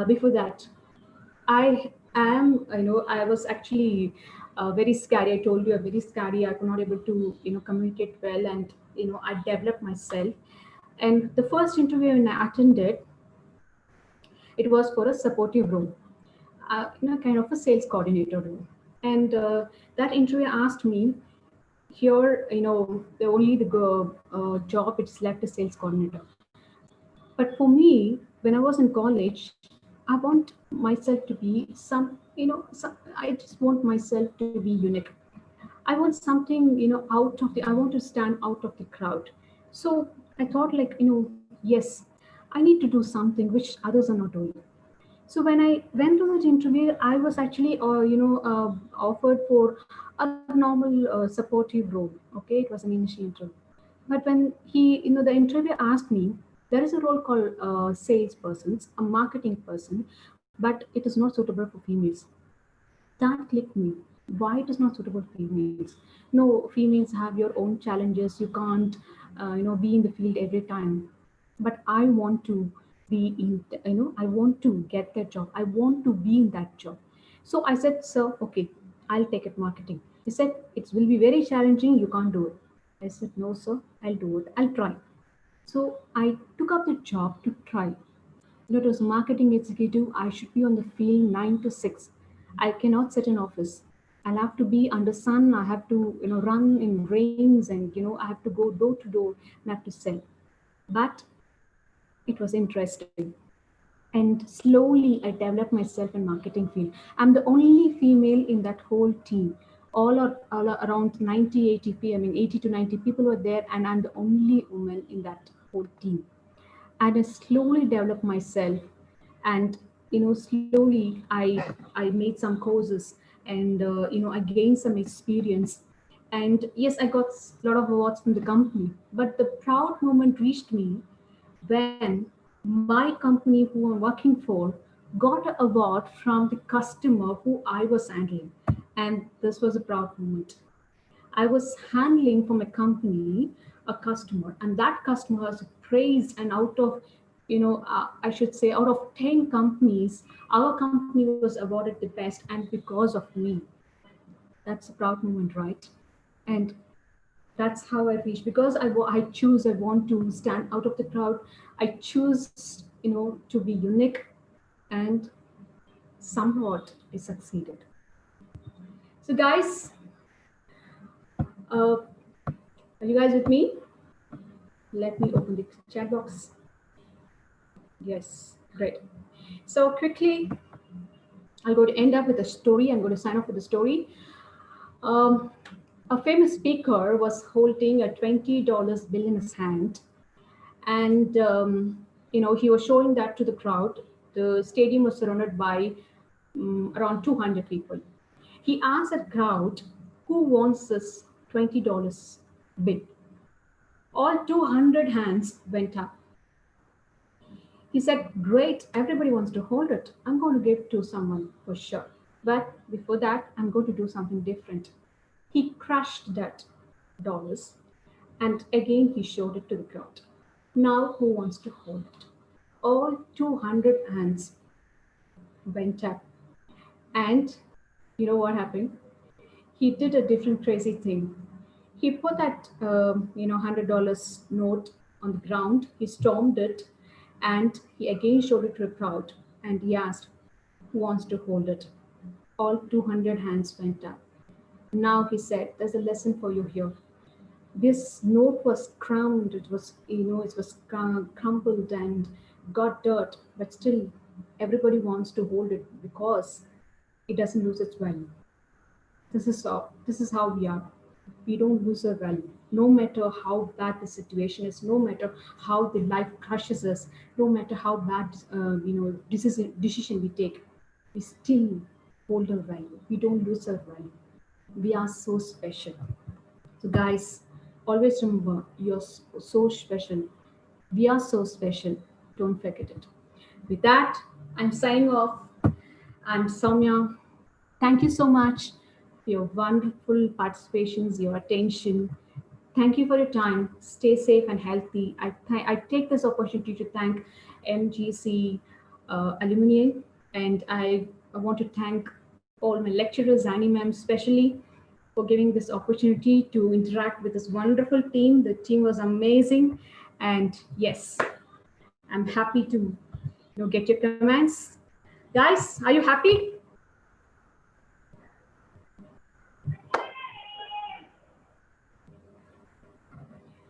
Before that, I was actually very scary. I told you I'm very scary. I could not able to communicate well, and I developed myself. And the first interview I attended, it was for a supportive role, kind of a sales coordinator role. And that interview asked me, here, the only job it's left is sales coordinator. But for me, when I was in college, I want myself to be I just want myself to be unique. I want something, I want to stand out of the crowd. So I thought, like, yes, I need to do something which others are not doing. So when I went to that interview, I was actually, offered for a normal supportive role. Okay, it was an initial interview. But when the interviewer asked me, there is a role called salesperson, a marketing person, but it is not suitable for females. That clicked me. Why it is not suitable for females? No, females have your own challenges. You can't, be in the field every time. But I want to be in, I want to get that job. I want to be in that job. So I said, sir, okay, I'll take it marketing. He said, it will be very challenging. You can't do it. I said, no, sir, I'll do it. I'll try. So I took up the job to try. It was marketing executive. I should be on the field 9 to 6. I cannot sit in office. I'll have to be under sun. I have to, run in rains, and I have to go door to door and I have to sell. But it was interesting. And slowly I developed myself in marketing field. I'm the only female in that whole team. All around 90, 80 to 90 people were there, and I'm the only woman in that whole team. And I slowly developed myself, and slowly I made some courses, and I gained some experience. And yes, I got a lot of awards from the company, but the proud moment reached me when my company who I'm working for got an award from the customer who I was handling. And this was a proud moment. I was handling from a company, a customer, and that customer was praised. And out of, I should say, out of 10 companies, our company was awarded the best, and because of me. That's a proud moment, right? And that's how I reach, because I choose, I want to stand out of the crowd. I choose, to be unique, and somewhat I succeeded. So guys, are you guys with me? Let me open the chat box. Yes, great. So quickly, I'm going to end up with a story. I'm going to sign off with a story. A famous speaker was holding a $20 bill in his hand, and he was showing that to the crowd. The stadium was surrounded by around 200 people. He asked the crowd, who wants this $20 bill? All 200 hands went up. He said, great, everybody wants to hold it. I'm going to give to someone for sure. But before that, I'm going to do something different. He crushed that And again he showed it to the crowd. Now who wants to hold it? All 200 hands went up. And you know what happened? He did a different crazy thing. He put that $100 note on the ground. He stormed it, and he again showed it to the crowd. And he asked, "Who wants to hold it?" All 200 hands went up. Now he said, "There's a lesson for you here. This note was crumbed. It was crumpled and got dirt, but still, everybody wants to hold it because it doesn't lose its value. This is how we are. We don't lose our value, no matter how bad the situation is, no matter how the life crushes us, no matter how bad decision we take. We still hold our value. We don't lose our value. We are so special. So guys, always remember, you're so special. We are so special. Don't forget it. With that, I'm signing off. I'm Soumya. Thank you so much for your wonderful participations, your attention. Thank you for your time. Stay safe and healthy. I take this opportunity to thank MGC alumni, and I want to thank all my lecturers, Annie ma'am especially, for giving this opportunity to interact with this wonderful team. The team was amazing, and yes, I'm happy to get your comments. Guys, are you happy?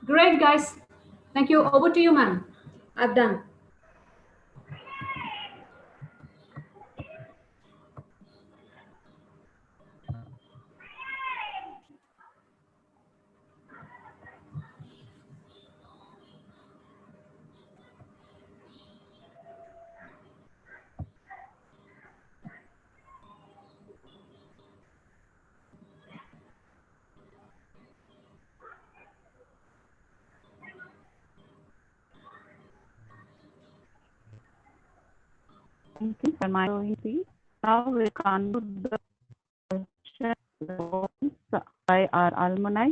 Great, guys. Thank you. Over to you, ma'am. I've done. Now we conclude the session by our alumni.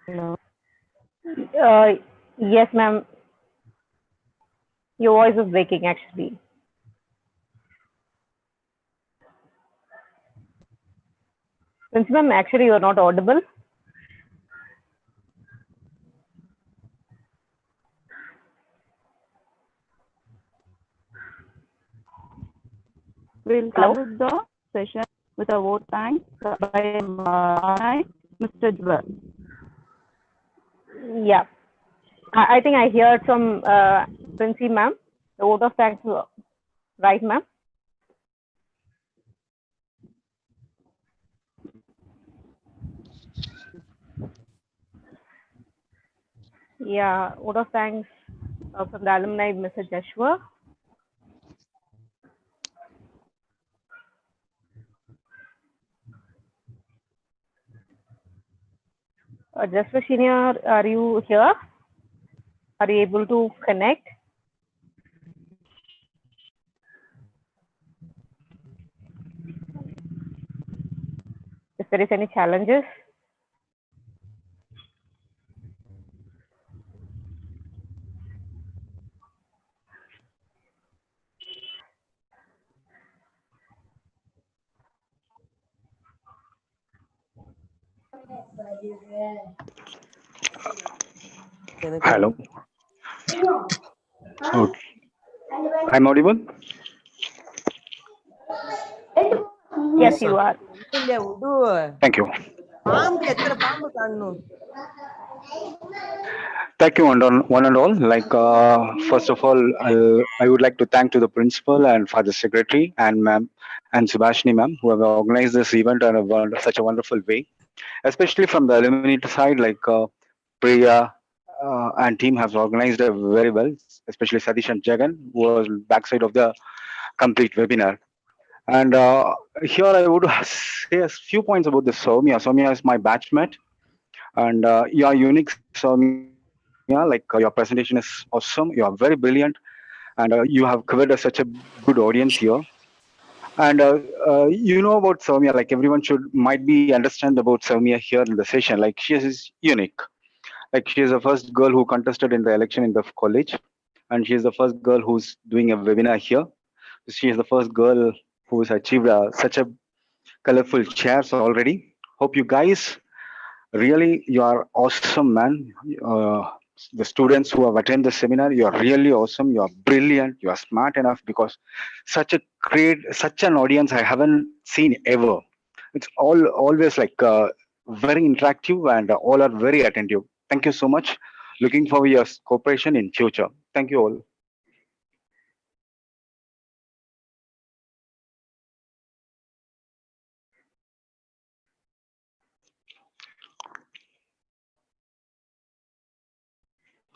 Hello. Yes, ma'am. Your voice is breaking actually. Since ma'am, actually you're not audible. We'll conclude the session with a vote thanks by Mr. Jwel. Yeah. I think I heard from Princey ma'am. The vote of thanks, right, ma'am? Yeah, vote of thanks from the alumni, Mr. Joshua. Joshua Senior, are you here? Are you able to connect? If there is any challenges? Hello. Okay. I'm audible? Yes, you are. Thank you. Thank you, one and all. First of all, I would like to thank to the principal and father secretary and ma'am and Subhashini ma'am who have organized this event in such a wonderful way. Especially from the alumni side, Priya and team have organized it very well. Especially Satish and Jagan, who was backside of the complete webinar. And here I would say a few points about this Soumya. Soumya is my batchmate, and you are unique, Soumya. Like your presentation is awesome. You are very brilliant, and you have covered such a good audience here. And you know about Soumya, like everyone should might be understand about Soumya here in the session. Like she is unique. Like she is the first girl who contested in the election in the college, and she is the first girl who's doing a webinar here. She is the first girl who's achieved such a colorful chairs already. Hope you guys really you are awesome, man. The students who have attended the seminar, you are really awesome. You are brilliant. You are smart enough because such an audience I haven't seen ever. It's all always like very interactive and all are very attentive. Thank you so much. Looking forward your cooperation in future. Thank you all.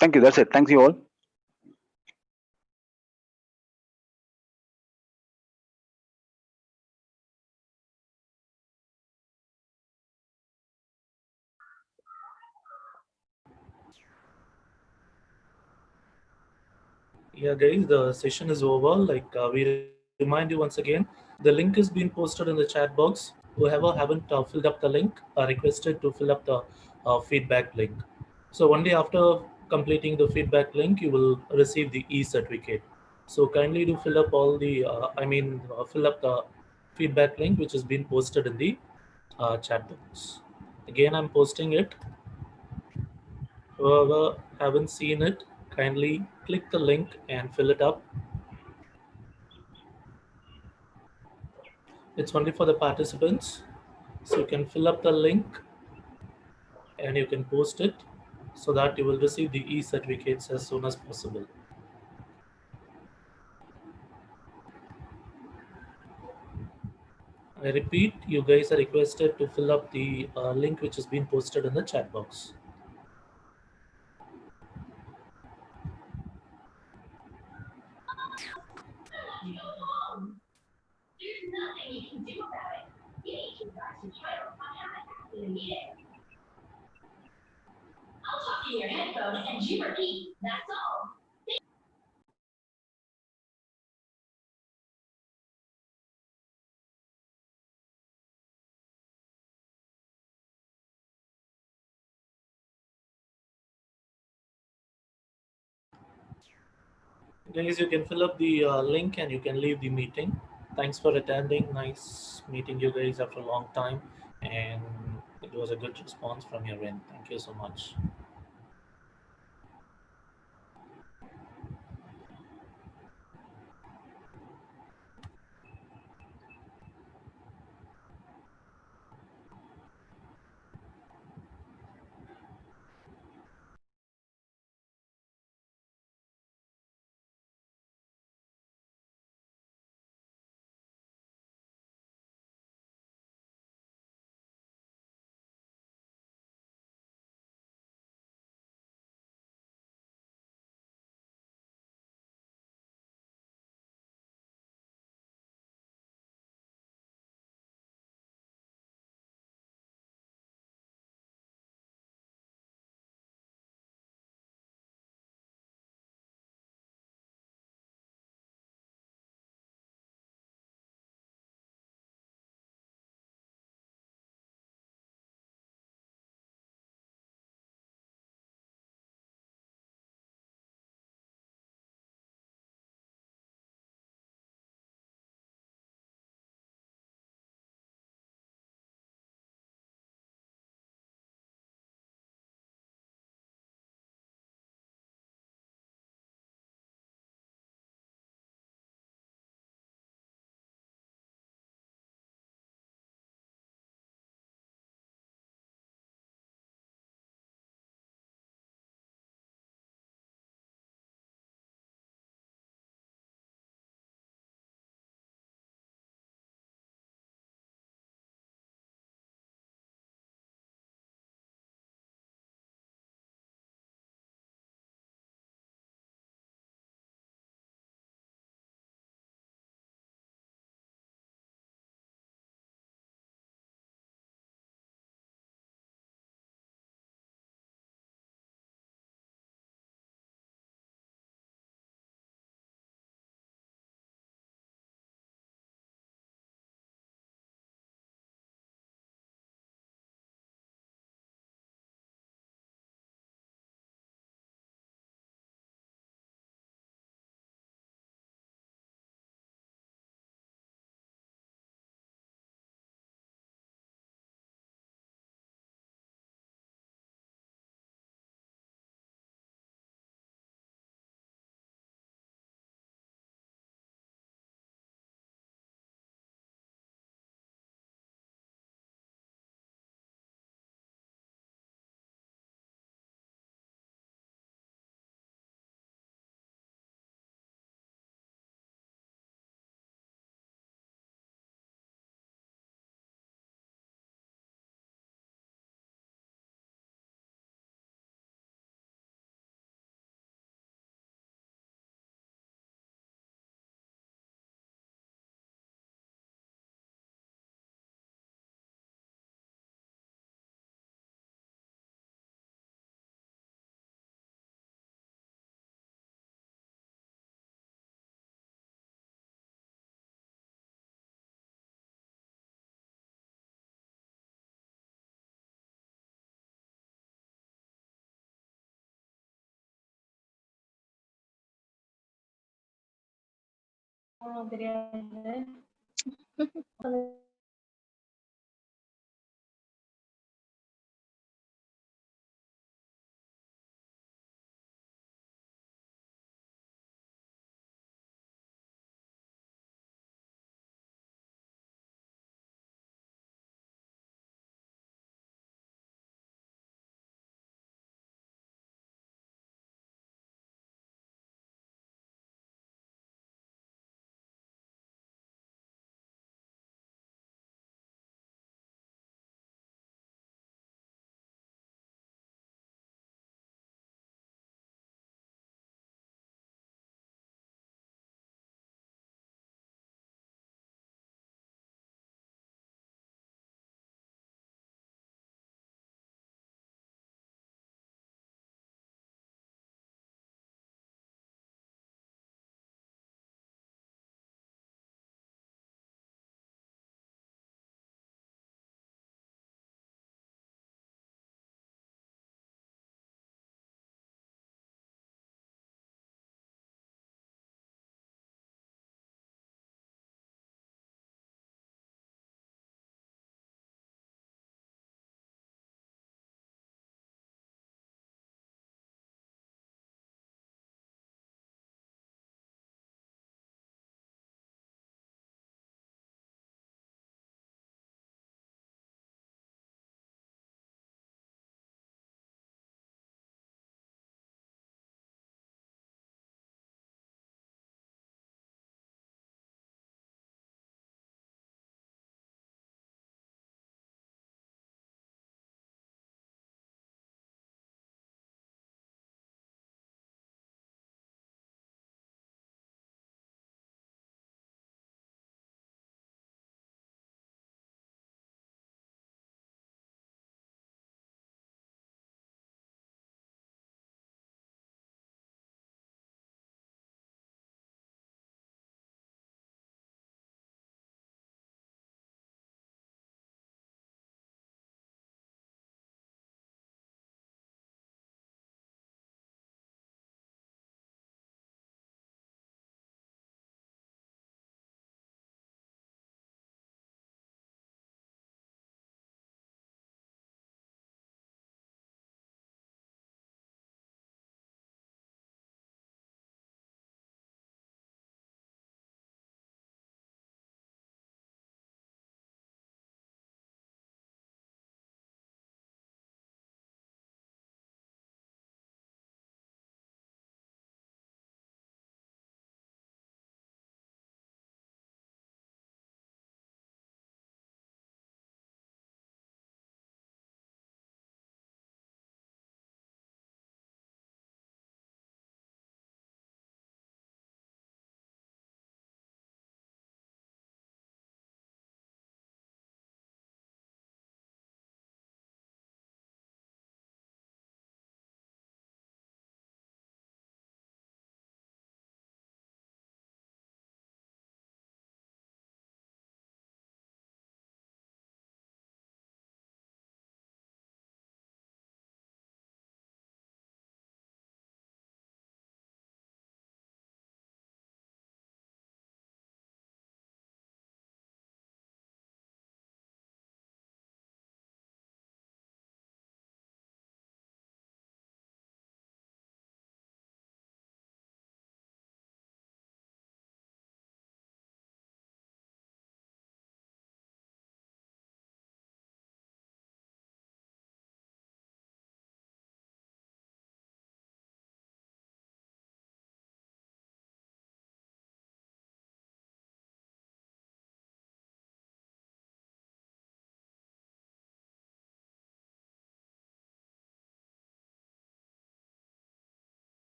Thank you. That's it. Thank you all. Yeah, guys, the session is over. Like we remind you once again, the link is being posted in the chat box. Whoever haven't filled up the link are requested to fill up the feedback link. So only after completing the feedback link, you will receive the e-certificate. So kindly do fill up all the, fill up the feedback link which has been posted in the chat box. Again, I'm posting it. Whoever haven't seen it, kindly click the link and fill it up. It's only for the participants. So you can fill up the link and you can post it so that you will receive the e-certificates as soon as possible. I repeat, you guys are requested to fill up the link which has been posted in the chat box. I'll talk in your headphone and you repeat. That's all. Guys, you can fill up the link and you can leave the meeting. Thanks for attending. Nice meeting you guys after a long time. And it was a good response from your end. Thank you so much.